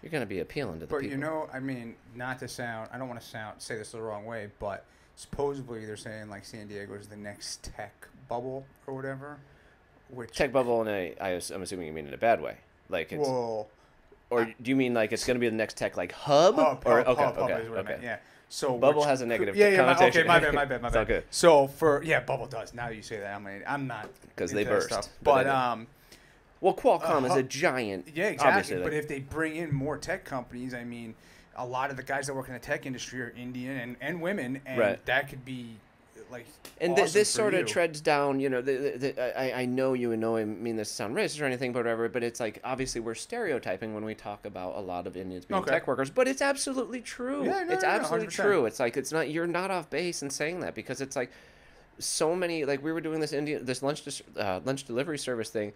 to be appealing to the people. But I mean, not to sound, I don't want to say this the wrong way, but supposedly they're saying like San Diego is the next tech bubble or whatever. Tech bubble I'm assuming you mean in a bad way. Like it's, or do you mean like it's going to be the next tech like hub? Hub is what I meant, yeah. So bubble has a negative connotation. My bad. It's all good. So bubble does. Now that you say that, I'm not because they burst. Stuff. But well, Qualcomm is a giant. Yeah, exactly. But if they bring in more tech companies, I mean, a lot of the guys that work in the tech industry are Indian and women, and that could be like. And awesome this sort of treads down, I know you and I mean this to sound racist or anything, but whatever, but it's like, obviously we're stereotyping when we talk about a lot of Indians being tech workers, but it's absolutely true. Yeah, it's absolutely true. It's like, you're not off base in saying that, because it's like so many, like we were doing this lunch delivery service thing,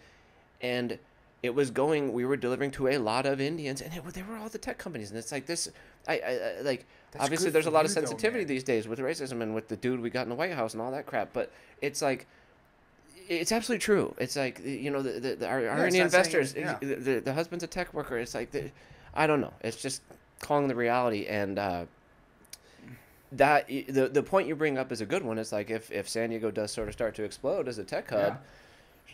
and we were delivering to a lot of Indians, and they were all the tech companies, and it's like this, that's obviously there's a lot of sensitivity these days with racism and with the dude we got in the White House and all that crap, but it's like, it's absolutely true. It's like, our Indian investors, the husband's a tech worker. It's like, I don't know. It's just calling the reality. And that the point you bring up is a good one. It's like if San Diego does sort of start to explode as a tech hub,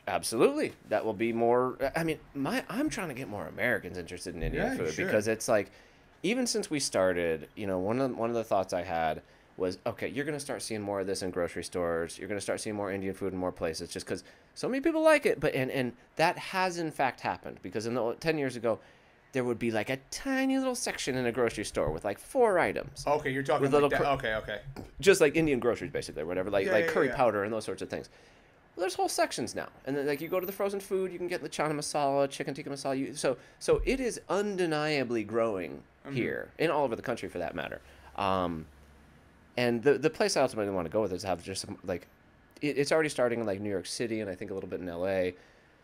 absolutely, that will be more. I mean, I'm trying to get more Americans interested in Indian food because it's like, even since we started, one of the thoughts I had was, okay, you're going to start seeing more of this in grocery stores. You're going to start seeing more Indian food in more places just because so many people like it. But and that has in fact happened, because 10 years ago, there would be like a tiny little section in a grocery store with like 4 items. Okay, you're talking with like little that. Okay. Just like Indian groceries, basically, or whatever, like curry yeah. powder and those sorts of things. Well, there's whole sections now, and then like you go to the frozen food, you can get the chana masala, chicken tikka masala. So it is undeniably growing here, and all over the country for that matter. And the place I ultimately want to go with is have just some like, it's already starting in like New York City, and I think a little bit in L.A.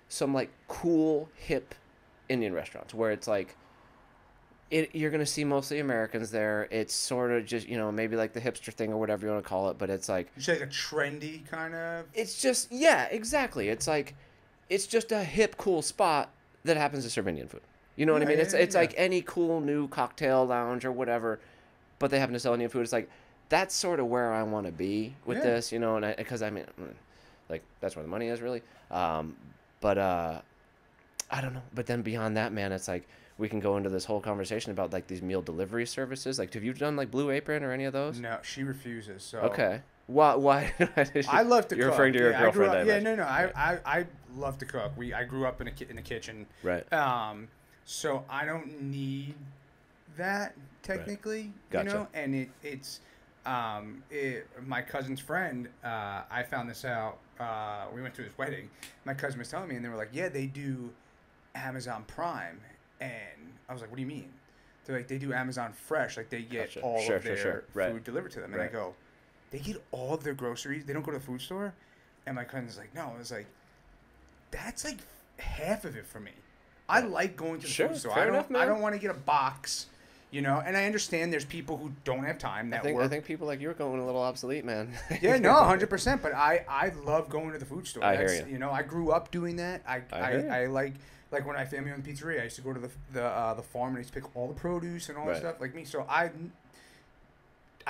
Some like cool hip Indian restaurants where it's like, you're going to see mostly Americans there. It's sort of just, maybe like the hipster thing or whatever you want to call it, but it's like... It's like a trendy kind of... It's just, yeah, exactly. It's like, it's just a hip, cool spot that happens to serve Indian food. You know what I mean? It's like any cool new cocktail lounge or whatever, but they happen to sell Indian food. It's like, that's sort of where I want to be with this, and because I mean, like, that's where the money is, really. But I don't know. But then beyond that, man, it's like, we can go into this whole conversation about like these meal delivery services. Like, have you done like Blue Apron or any of those? No, she refuses. So okay, why I love to cook. You're referring to your girlfriend. I love to cook. I grew up in the kitchen. Right. So I don't need that technically. Right. Gotcha. And it's my cousin's friend. I found this out. We went to his wedding. My cousin was telling me, and they were like, "Yeah, they do Amazon Prime." And I was like, "What do you mean?" They're like, "They do Amazon Fresh. Like, they get all of their food delivered to them." And I go, "They get all of their groceries? They don't go to the food store?" And my cousin's like, "No." I was like, "That's like half of it for me. I like going to the food store. I don't want to get a box, And I understand there's people who don't have time that work. I think people like you are going a little obsolete, man. Yeah, no, 100%. But I love going to the food store. I hear you. I grew up doing that. I like when I family owned the pizzeria, I used to go to the farm and I used to pick all the produce and all that stuff like me. So I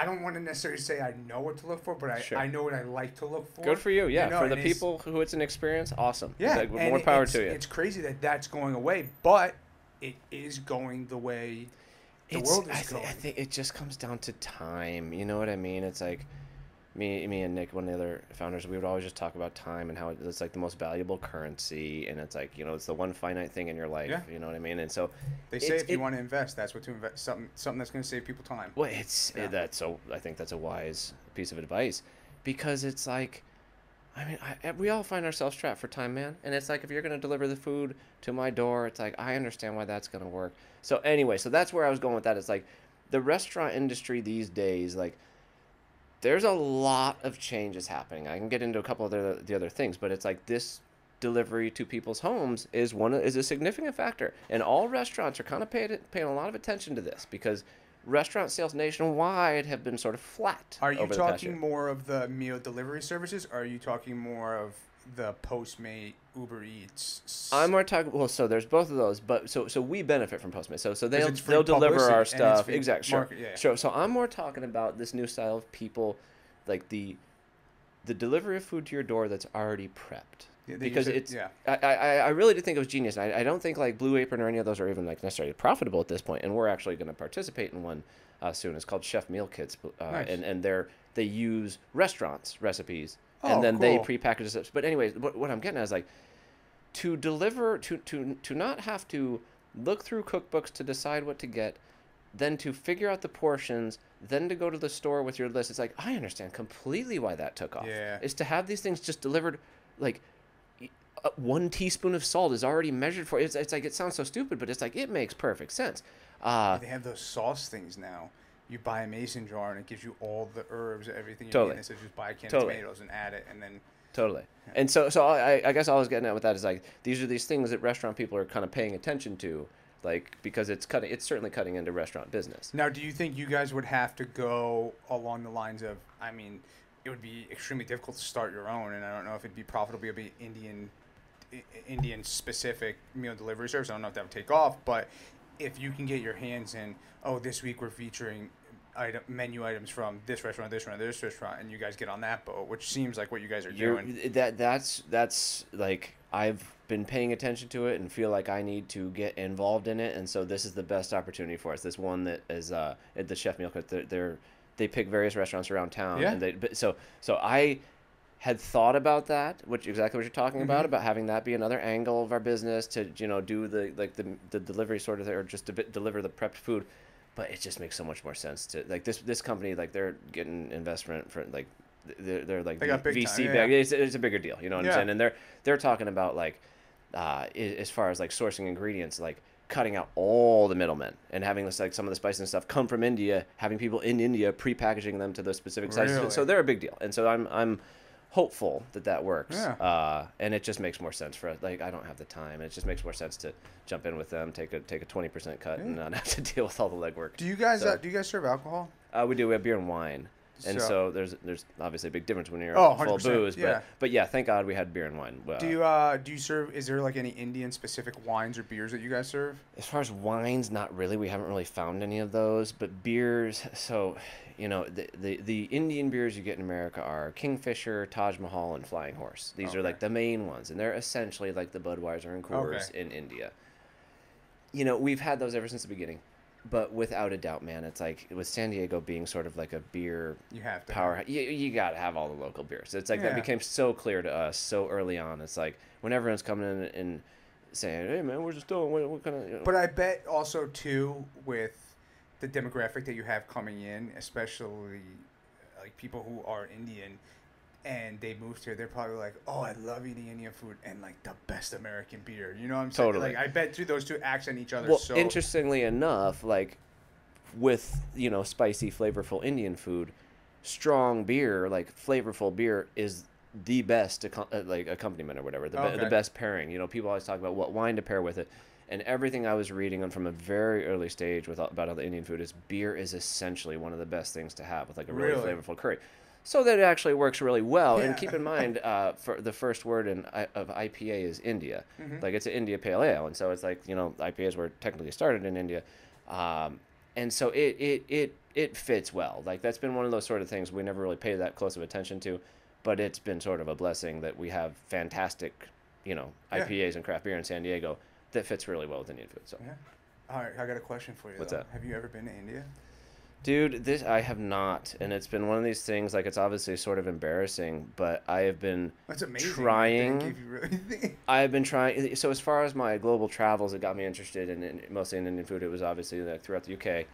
don't want to necessarily say I know what to look for, but I know what I like to look for. Good for you, yeah. For the people who it's an experience, awesome. Yeah, like, more power to you. It's crazy that that's going away, but it is going the way the world is going. I think it just comes down to time. You know what I mean? It's like me and Nick, one of the other founders, we would always just talk about time and how it's like the most valuable currency, and it's like, it's the one finite thing in your life. Yeah. You know what I mean? And so they say if you want to invest, that's what to invest. Something that's going to save people time. Well, I think that's a wise piece of advice, because it's like, I mean, we all find ourselves trapped for time, man. And it's like, if you're going to deliver the food to my door, it's like, I understand why that's going to work. So anyway, so that's where I was going with that. It's like the restaurant industry these days, like, there's a lot of changes happening. I can get into a couple of the other things, but it's like this delivery to people's homes is a significant factor, and all restaurants are kind of paying a lot of attention to this, because restaurant sales nationwide have been sort of flat. Are you talking more of the meal delivery services, or are you talking more of the Postmate, Uber Eats? I'm more talking. Well, so there's both of those, but so we benefit from Postmate. So they'll deliver our stuff. Exactly. Sure. Yeah. Sure. So I'm more talking about this new style of people, like the delivery of food to your door that's already prepped. Yeah, because I really did think it was genius. I don't think like Blue Apron or any of those are even like necessarily profitable at this point, and we're actually going to participate in one soon. It's called Chef Meal Kits, nice. and they use restaurants recipes. And then they prepackage it. But anyways, what I'm getting at is like, to deliver, to not have to look through cookbooks to decide what to get, then to figure out the portions, then to go to the store with your list. It's like, I understand completely why that took off. Yeah. Is to have these things just delivered, like 1 teaspoon of salt is already measured for. It's like, it sounds so stupid, but it's like, it makes perfect sense. They have those sauce things now. You buy a mason jar and it gives you all the herbs, everything you need. And so just buy a can of tomatoes and add it, and then. Totally. Yeah. And so I guess all I was getting at with that is like, these are these things that restaurant people are kind of paying attention to, like, because it's certainly cutting into restaurant business. Now, do you think you guys would have to go along the lines of, I mean, it would be extremely difficult to start your own, and I don't know if it'd be profitable to be Indian specific meal delivery service. I don't know if that would take off, but if you can get your hands in, this week we're featuring menu items from this restaurant, this restaurant, and you guys get on that boat, which seems like what you guys are doing. That's like, I've been paying attention to it and feel like I need to get involved in it, and so this is the best opportunity for us. This one that is at the Chef Meal Kit. They pick various restaurants around town, and so I had thought about that, which exactly what you're talking about having that be another angle of our business to, you know, do the delivery sort of thing, or just to deliver the prepped food. But it just makes so much more sense to, like, this company, like, they're getting investment for, like, they're like They got big VC time, back. It's a bigger deal, you know what I'm Yeah. saying? And they're talking about, like, as far as like sourcing ingredients, like cutting out all the middlemen and having this, like, some of the spices and stuff come from India, having people in India pre-packaging them to the specific sizes. Really? So they're a big deal, and so I'm hopeful that works. Yeah. And it just makes more sense for us. Like, I don't have the time. It just makes more sense to jump in with them, take a 20% cut, and not have to deal with all the legwork. Do you guys serve alcohol? We do. We have beer and wine. And so there's obviously a big difference when you're full 100%, booze, yeah. But yeah, thank God we had beer and wine. Do you serve? Is there like any Indian specific wines or beers that you guys serve? As far as wines, not really. We haven't really found any of those. But beers, so, you know, the Indian beers you get in America are Kingfisher, Taj Mahal, and Flying Horse. These are like the main ones, and they're essentially like the Budweiser and Coors in India. You know, we've had those ever since the beginning. But without a doubt, man, it's like with San Diego being sort of like a beer powerhouse, you got to have all the local beers. It's like that became so clear to us so early on. It's like when everyone's coming in and saying, "Hey, man, we're just doing what kind of." You know. But I bet also too with the demographic that you have coming in, especially like people who are Indian and they moved here, they're probably like, "Oh, I love eating Indian food and like the best American beer." You know what I'm saying? Totally. Like, I bet too those two accent each other. Well, so interestingly enough, like with, you know, spicy, flavorful Indian food, strong beer, like flavorful beer, is the best like accompaniment or whatever, the best pairing. You know, people always talk about what wine to pair with it, and everything I was reading on from a very early stage about all the Indian food is beer is essentially one of the best things to have with like a really flavorful curry. So that it actually works really well. Yeah. And keep in mind, for the first word of IPA is India. Like, it's an India Pale Ale. And so it's like, you know, IPAs were technically started in India. And so it fits well. Like, that's been one of those sort of things we never really paid that close of attention to. But it's been sort of a blessing that we have fantastic, you know, IPAs and craft beer in San Diego that fits really well with Indian food. So. Yeah. All right, I got a question for you. What's that? Have you ever been to India? Dude, I have not, and it's been one of these things, like, it's obviously sort of embarrassing, but I have been trying. I've been trying. So as far as my global travels, it got me interested in mostly in Indian food. It was obviously like throughout the UK,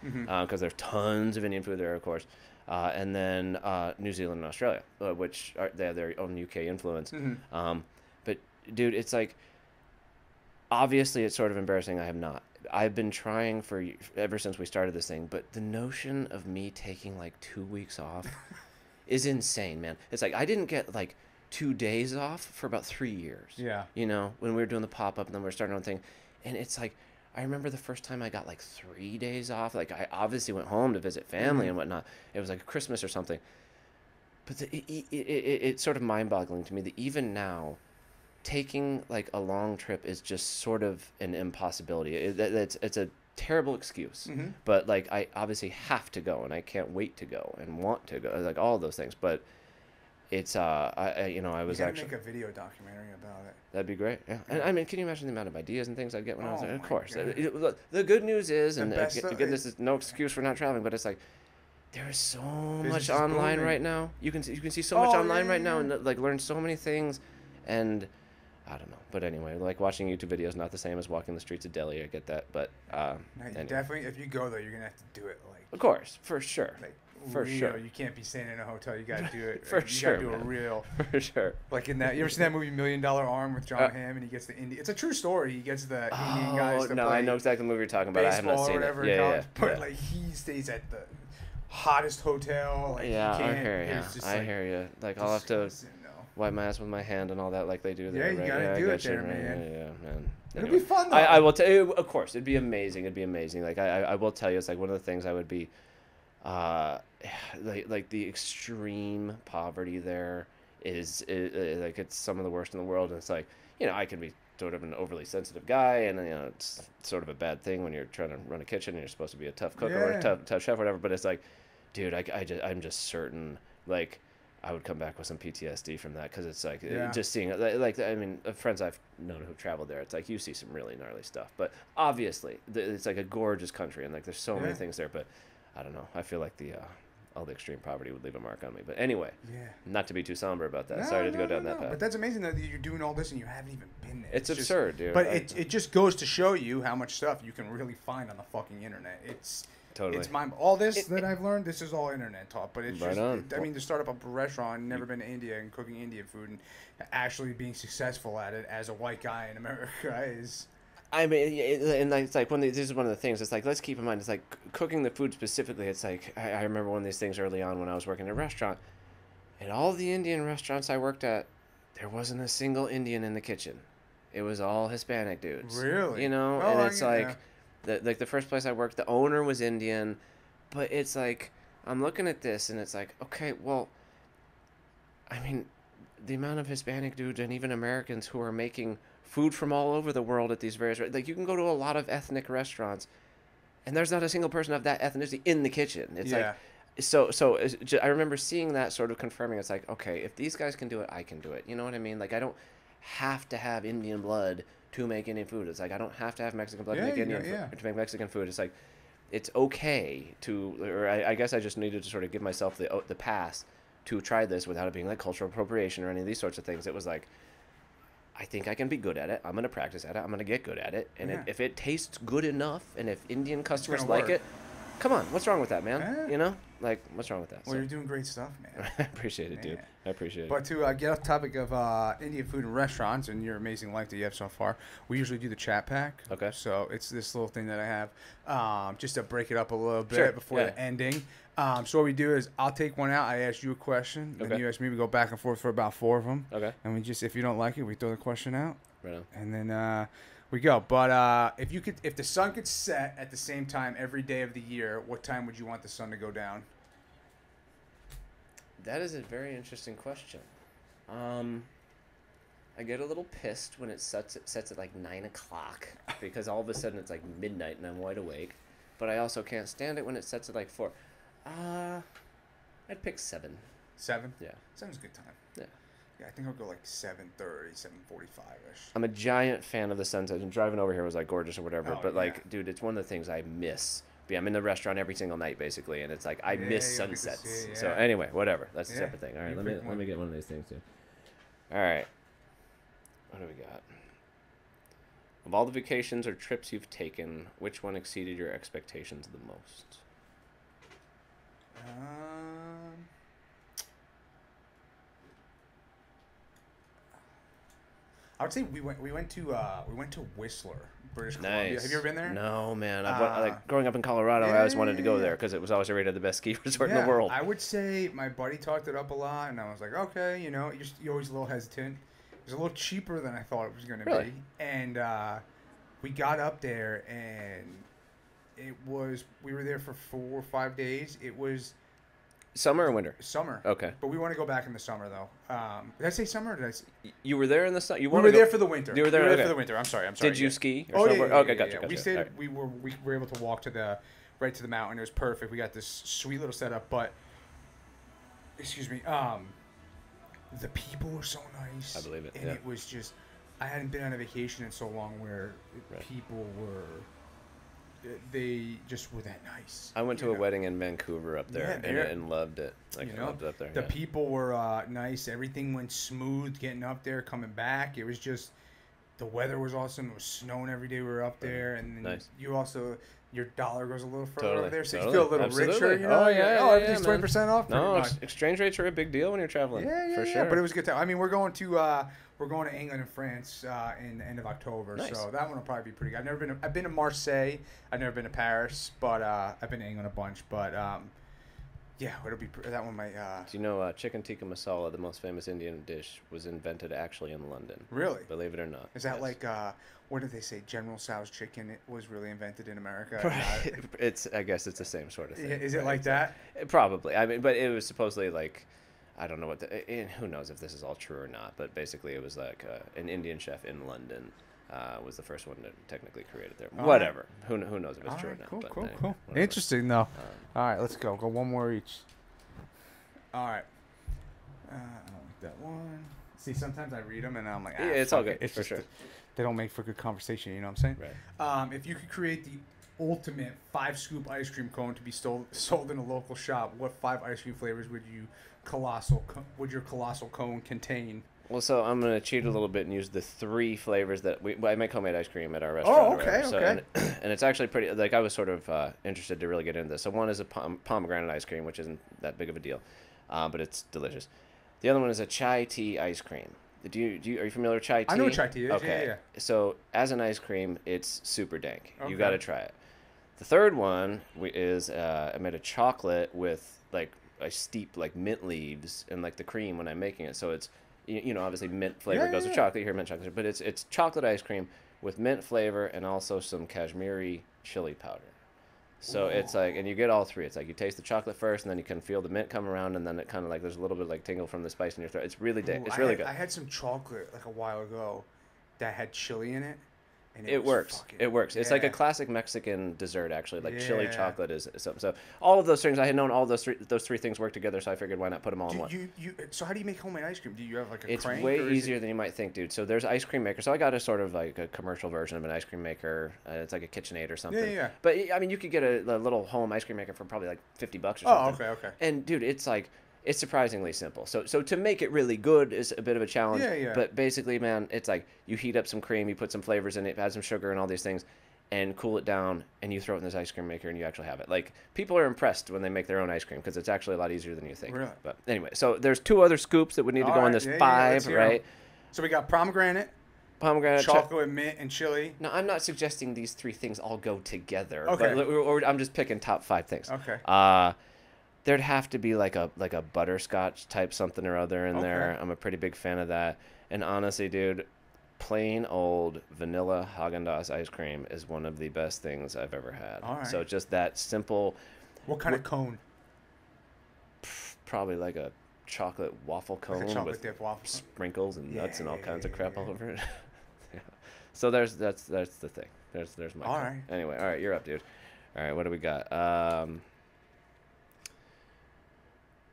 because there's tons of Indian food there, of course, and then New Zealand and Australia, which they have their own UK influence. But dude, it's like, obviously it's sort of embarrassing. I have not. I've been trying ever since we started this thing, but the notion of me taking like 2 weeks off is insane, man. It's like I didn't get like 2 days off for about 3 years. Yeah. You know, when we were doing the pop-up and then we were starting our own thing. And it's like, I remember the first time I got like 3 days off. Like, I obviously went home to visit family and whatnot. It was like Christmas or something. But it's sort of mind-boggling to me that even now, taking like a long trip is just sort of an impossibility. It's a terrible excuse, but like I obviously have to go and I can't wait to go and want to go, like all of those things. But it's I was actually make a video documentary about it. That'd be great. Yeah, and I mean, can you imagine the amount of ideas and things I'd get when I was there? Of course. The good news is, and again, this is no excuse for not traveling, but it's like, there is so much online right now. You can see so much online right now and like learn so many things, and I don't know, but anyway, like watching YouTube videos not the same as walking the streets of Delhi. I get that, but anyway. Definitely, if you go there, you're gonna have to do it like. Of course, for sure. Like, for sure. You can't be staying in a hotel. You gotta do it. For sure. You gotta do a real. For sure. Like in that, you ever seen that movie $1 Million Arm with John Hamm, and he gets the Indian. It's a true story. He gets the Indian guys to no, play I know exactly the movie you're talking about. I have not seen it. Yeah. But like he stays at the hottest hotel. Like, yeah, I hear you. I hear you. Like, I'll have to wipe my ass with my hand and all that, like they do there. Yeah, you gotta do it there, man. Yeah, man. Anyway, it'll be fun, though. I will tell you, of course, it'd be amazing. It'd be amazing. Like, I will tell you, it's like one of the things I would be, like the extreme poverty there is like, it's some of the worst in the world. And it's like, you know, I can be sort of an overly sensitive guy, and you know, it's sort of a bad thing when you're trying to run a kitchen and you're supposed to be a tough cook or a tough chef or whatever. But it's like, dude, I'm just certain, like, I would come back with some PTSD from that, because it's like just seeing it. Like, I mean, friends I've known who traveled there, it's like you see some really gnarly stuff. But obviously, it's like a gorgeous country, and like there's so many things there. But I don't know. I feel like all the extreme poverty would leave a mark on me. But anyway, Yeah. not to be too somber about that. No, Sorry to go no, down no, that path. But that's amazing that you're doing all this and you haven't even been there. It's just absurd, dude. But it just goes to show you how much stuff you can really find on the fucking internet. Totally. It's all this that I've learned. This is all internet taught, but it's Right just. on. I mean, to start up a restaurant, never been to India and cooking Indian food and actually being successful at it as a white guy in America is. I mean, and it's like this is one of the things. It's like, let's keep in mind, it's like cooking the food specifically. It's like I remember one of these things early on when I was working at a restaurant. At all the Indian restaurants I worked at, there wasn't a single Indian in the kitchen. It was all Hispanic dudes. Really? You know, Oh, and it's yeah. the first place I worked, the owner was Indian, but it's like I'm looking at this and it's like, okay, well, I mean, the amount of Hispanic dudes and even Americans who are making food from all over the world at these various, like, you can go to a lot of ethnic restaurants and there's not a single person of that ethnicity in the kitchen. It's like, I remember seeing that, sort of confirming, it's like, okay, if these guys can do it, I can do it. You know what I mean? Like, I don't have to have Indian blood to make Indian food. It's like, I don't have to have Mexican blood to make to make Mexican food. It's like, it's okay to, or I guess I just needed to sort of give myself the pass to try this without it being like cultural appropriation or any of these sorts of things. It was like, I think I can be good at it. I'm going to practice at it. I'm going to get good at it. And if it tastes good enough, and if Indian customers like it, come on, what's wrong with that, man? Yeah. You know? Like, what's wrong with that? Well, you're doing great stuff, man. I appreciate it, dude. Yeah. I appreciate it. But to get off the topic of Indian food and restaurants and your amazing life that you have so far, we usually do the chat pack. Okay. So it's this little thing that I have just to break it up a little bit before the ending. So what we do is I'll take one out. I ask you a question. Then you ask me. We go back and forth for about 4 of them. Okay. And we just, if you don't like it, we throw the question out. Right on. And then we go. But if the sun could set at the same time every day of the year, what time would you want the sun to go down? That is a very interesting question. I get a little pissed when it sets at like 9 o'clock because all of a sudden it's like midnight and I'm wide awake. But I also can't stand it when it sets at like 4. I'd pick 7. 7? Yeah. 7's a good time. Yeah. Yeah, I think I'll go like 7:30, 7:45-ish. I'm a giant fan of the sunset, and driving over here was like gorgeous or whatever. Oh, but yeah. like, dude, it's one of the things I miss. But I'm in the restaurant every single night basically, and it's like I miss you don't get to sunsets. see it, So yeah. anyway, whatever. That's a Yeah, separate thing. All right, you let pick me one. get one of these things too. All right. What do we got? Of all the vacations or trips you've taken, which one exceeded your expectations the most? I would say we went to Whistler, British Columbia. Nice. Have you ever been there? No, man. Like growing up in Colorado, I always wanted to go there because it was always rated the best ski resort in the world. I would say my buddy talked it up a lot, and I was like, okay, you know, you're always a little hesitant. It was a little cheaper than I thought it was going to be, and we got up there, and we were there for 4 or 5 days. It was Summer or winter? summer. Okay. But we want to go back in the summer though. Did I say summer? Or did I say? You were there in the summer. We were there for the winter. You were there, for the winter. I'm sorry. Did you yeah. ski? Oh yeah, Okay, yeah. gotcha. We stayed. All right. We were able to walk right to the mountain. It was perfect. We got this sweet little setup. But excuse me. The people were so nice. I believe it. And it was just, I hadn't been on a vacation in so long where people were. They just were that nice. I went to a wedding in Vancouver up there and loved it. Like, I loved it up there. The people were nice. Everything went smooth getting up there, coming back. It was just, the weather was awesome. It was snowing every day we were up there. And then you also, your dollar goes a little further over there, so you feel a little richer. You know? Everything's 20% off. No, exchange rates are a big deal when you're traveling. For sure. But it was a good time. I mean, we're going to England and France in the end of October, so that one will probably be pretty good. I've been to Marseille. I've never been to Paris, but I've been to England a bunch. But yeah, it'll be that one might. Do you know chicken tikka masala, the most famous Indian dish, was invented actually in London? Really? Believe it or not. Is that like what did they say? General Tso's chicken? It was really invented in America. I guess it's the same sort of thing. Is it like that? Probably. I mean, but it was supposedly like, I don't know what who knows if this is all true or not, but basically it was like an Indian chef in London was the first one to technically create it there. Whatever. Right. Who knows if it's true or not. Cool. Interesting, though. All right, let's go. Go one more each. All right. I don't like that one. See, sometimes I read them and I'm like, it's all good. It's for sure. They don't make for good conversation, you know what I'm saying? Right. If you could create the ultimate 5-scoop ice cream cone to be sold in a local shop, what 5 ice cream flavors would your colossal cone contain? Well, so I'm gonna cheat a little bit and use the 3 flavors that I make homemade ice cream at our restaurant. Oh, okay, so, okay. And it's actually pretty. Like I was sort of interested to really get into this. So one is a pomegranate ice cream, which isn't that big of a deal, but it's delicious. The other one is a chai tea ice cream. Are you familiar with chai tea? I know what chai tea is. Okay. Yeah. So as an ice cream, it's super dank. Okay. You got to try it. The third one is I made a chocolate with like I steep like mint leaves and like the cream when I'm making it. So it's obviously mint flavor goes with chocolate. You hear mint chocolate, but it's chocolate ice cream with mint flavor and also some Kashmiri chili powder. So it's like, and you get all 3. It's like you taste the chocolate first, and then you can feel the mint come around, and then it kind of like there's a little bit like tingle from the spice in your throat. It's really it's really good. I had some chocolate like a while ago that had chili in it. And it works. It works. It's like a classic Mexican dessert, actually. Like chili chocolate is something. So all of those things, I had known all those three things work together. So I figured, why not put them all in one? So how do you make homemade ice cream? Do you have like a It's crank? way easier than you might think, dude. So there's ice cream makers. So I got a sort of like a commercial version of an ice cream maker. It's like a KitchenAid or something. Yeah. But I mean, you could get a little home ice cream maker for probably like $50 or something. Oh, okay. And dude, it's like. It's surprisingly simple. So to make it really good is a bit of a challenge. Yeah. But basically, man, it's like you heat up some cream, you put some flavors in it, add some sugar and all these things, and cool it down, and you throw it in this ice cream maker, and you actually have it. Like, people are impressed when they make their own ice cream because it's actually a lot easier than you think. Really? But anyway, so there's 2 other scoops that would need to go in this 5, right? So we got pomegranate, chocolate, mint, and chili. No, I'm not suggesting these 3 things all go together. Okay. But I'm just picking top 5 things. Okay. There'd have to be like a butterscotch type something or other in there. I'm a pretty big fan of that. And honestly, dude, plain old vanilla Haagen-Dazs ice cream is one of the best things I've ever had. All right. So just that simple. What kind of cone? Probably like a chocolate waffle cone Like a chocolate with dip waffle. sprinkles and nuts and all kinds of crap all over it. Yeah. So that's the thing. There's my. All cone. right. Anyway, all right, you're up, dude. All right, what do we got?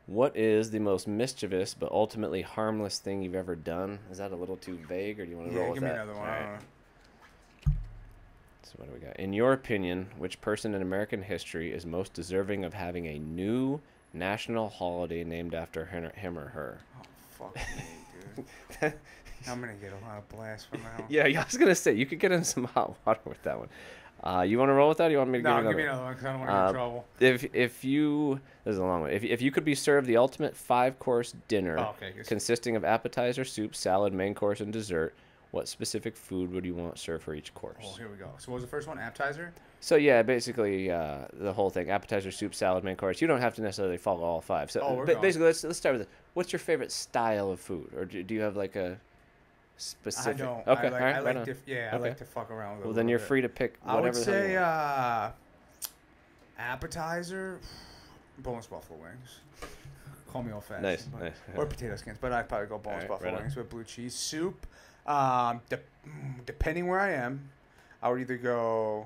What is the most mischievous but ultimately harmless thing you've ever done? Is that a little too vague, or do you want to roll with that? Yeah, give me another one. All right. So what do we got? In your opinion, which person in American history is most deserving of having a new national holiday named after him or her? Oh, fuck me, dude. I'm going to get a lot of blast from that one. Yeah, I was going to say, you could get in some hot water with that one. You want to roll with that, or you want me to give you another? No, give me another one, because I don't want to get in trouble. This is a long one. If you could be served the ultimate 5-course dinner consisting of appetizer, soup, salad, main course, and dessert, what specific food would you want served for each course? Oh, here we go. So what was the first one? Appetizer? So yeah, basically the whole thing: appetizer, soup, salad, main course. You don't have to necessarily follow all 5. So basically, let's start with this. What's your favorite style of food, or do you have like a specific? I don't. Okay, I like to fuck around with it. Well, then you're free to pick whatever. I would say appetizer, boneless buffalo wings. Call me old-fashioned. Nice. Or potato skins, but I'd probably go boneless buffalo wings with blue cheese. Soup, depending where I am, I would either go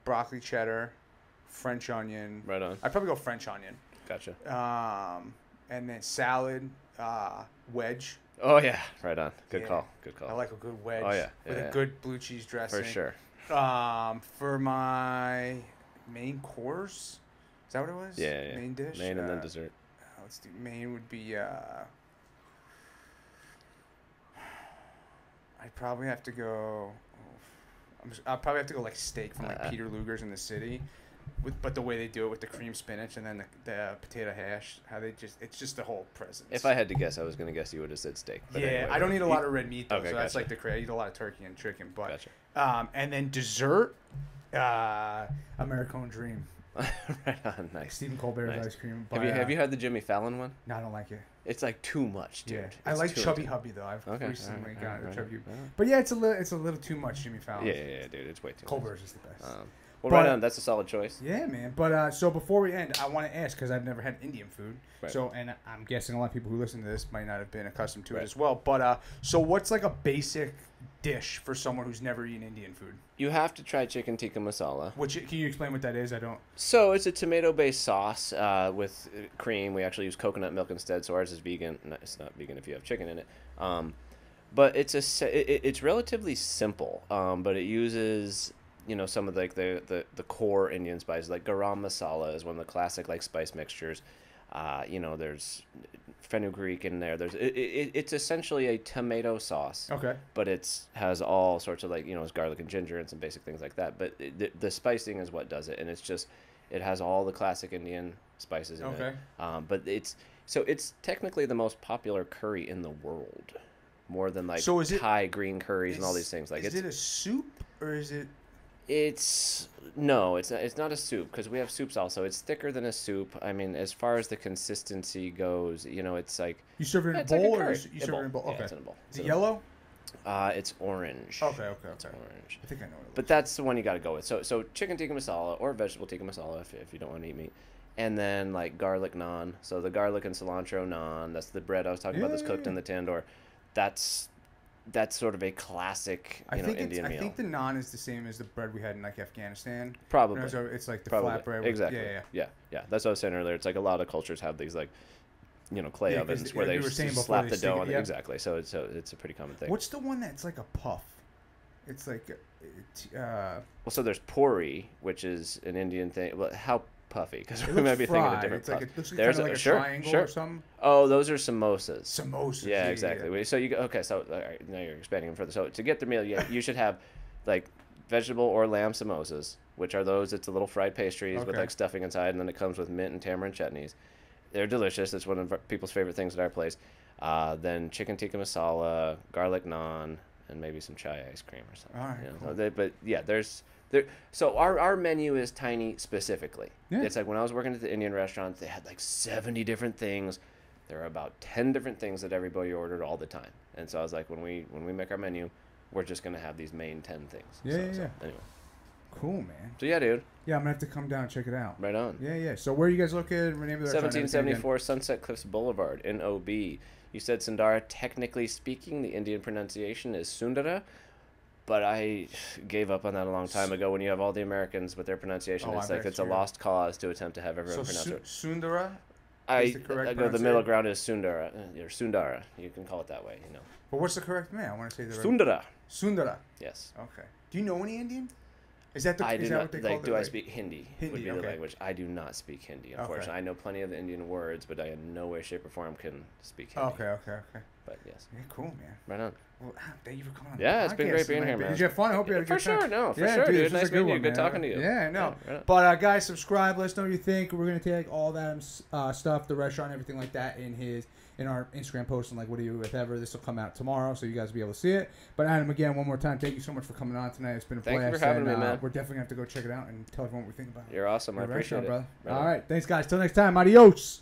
broccoli cheddar, French onion. Right on. I'd probably go French onion. Gotcha. And then salad, wedge. Oh yeah, right on. Good call. I like a good wedge. Oh yeah, with a good blue cheese dressing. For sure. For my main course, is that what it was? Yeah. Main dish. Main and then dessert. Let's do main would be. I'd probably have to go. I'd probably have to go like steak from like Peter Luger's in the city. But the way they do it with the cream spinach and then the potato hash, it's just the whole presence. If I had to guess, I was going to guess you would have said steak. But anyway, I don't eat a lot of red meat though, Okay, so that's gotcha. like the crazy. I eat a lot of turkey and chicken, but Gotcha. And then dessert, American Dream. Right on, nice. Stephen Colbert's Nice. ice cream. Have you had the Jimmy Fallon one? No, I don't like it. It's like too much, dude. Yeah, I It's like too Chubby much. Hubby though. I've recently gotten a Chubby. Right. But yeah, it's a little too much Jimmy Fallon. Yeah, dude, it's way too Colbert's is the best. much. Well, But- right on. That's a solid choice. Yeah, man. But so before we end, I want to ask because I've never had Indian food. Right. So, and I'm guessing a lot of people who listen to this might not have been accustomed to it Right. as well. But so what's like a basic dish for someone who's never eaten Indian food? You have to try chicken tikka masala. Can you explain what that is? I don't. So it's a tomato-based sauce with cream. We actually use coconut milk instead, so ours is vegan. No, it's not vegan if you have chicken in it. But it's relatively simple. But it uses you know, some of like the core Indian spices, like garam masala is one of the classic like spice mixtures. You know, there's fenugreek in there. It's essentially a tomato sauce. Okay. But has all sorts of like, you know, it's garlic and ginger and some basic things like that. But the spicing is what does it, and it has all the classic Indian spices in it. But it's technically the most popular curry in the world, more than like Thai green curries and all these things. Like, is it a soup or is it? It's not a soup, because we have soups also. It's thicker than a soup. I mean, as far as the consistency goes, you know, it's like You serve it in a bowl, like or you serve it in a bowl? Okay. Yeah, it's in a bowl. Is it yellow? It's orange. Okay. It's orange. I think I know what it But that's the one you got to go with. So chicken tikka masala or vegetable tikka masala if you don't want to eat meat. And then like garlic naan. So the garlic and cilantro naan, that's the bread I was talking about that's cooked in the tandoor. That's sort of a classic, Indian meal. I think the naan is the same as the bread we had in like Afghanistan. Probably. So it's like the flat bread. Exactly. Yeah. That's what I was saying earlier. It's like a lot of cultures have these like, clay ovens where they slap the dough on it. Exactly. So it's a pretty common thing. What's the one that's like a puff? It's like, well, so there's puri, which is an Indian thing. Well, how puffy? Because we might be thinking of different puffs. It looks like kind of like a triangle or something. Oh, those are samosas. Samosas. Yeah, exactly. Yeah. So so all right, now you're expanding them further. So to get the meal, you should have like vegetable or lamb samosas, which are those. It's the little fried pastries with like stuffing inside, and then it comes with mint and tamarind chutneys. They're delicious. It's one of people's favorite things at our place. Then chicken tikka masala, garlic naan, and maybe some chai ice cream or something. All right. Cool. But yeah, so our menu is tiny specifically. Yeah. It's like when I was working at the Indian restaurant, they had like 70 different things. There are about 10 different things that everybody ordered all the time. And so I was like, when we make our menu, we're just going to have these main 10 things. Yeah. Anyway. Cool, man. So yeah, dude. Yeah, I'm going to have to come down and check it out. Right on. Yeah. So where are you guys located? Name of the 1774 Sunset Cliffs Boulevard, NOB. You said Sundara. Technically speaking, the Indian pronunciation is Sundara. But I gave up on that a long time ago. When you have all the Americans with their pronunciation, it's a lost cause to attempt to have everyone pronounce it. Sundara? The middle ground is Sundara. Or Sundara. You can call it that way, But what's the correct name? I want to say the Sundara. Sundara. Yes. Okay. Do you know any Indian? Is that what they call it? Do I speak Hindi? Hindi would be the language. I do not speak Hindi, unfortunately. I know plenty of the Indian words, but I in no way, shape, or form can speak Hindi. Okay. But yes. Yeah, cool, man. Right on. Well, thank you for coming on. Yeah, it's been great being here, man. Did you have fun? I hope you had a good time. For sure, dude. Nice meeting you. Good talking to you. Yeah, I know. Yeah, right. But guys, subscribe. Let us know what you think. We're gonna take all that stuff, the restaurant, everything like that, in our Instagram post and like what do you whatever. This will come out tomorrow, so you guys will be able to see it. But Adam, again, one more time, thank you so much for coming on tonight. It's been a blast. Thank you for having me, man. We're definitely gonna have to go check it out and tell everyone what we think about it. You're awesome. I appreciate it, brother. Right all right, thanks, guys. Till next time. Adios.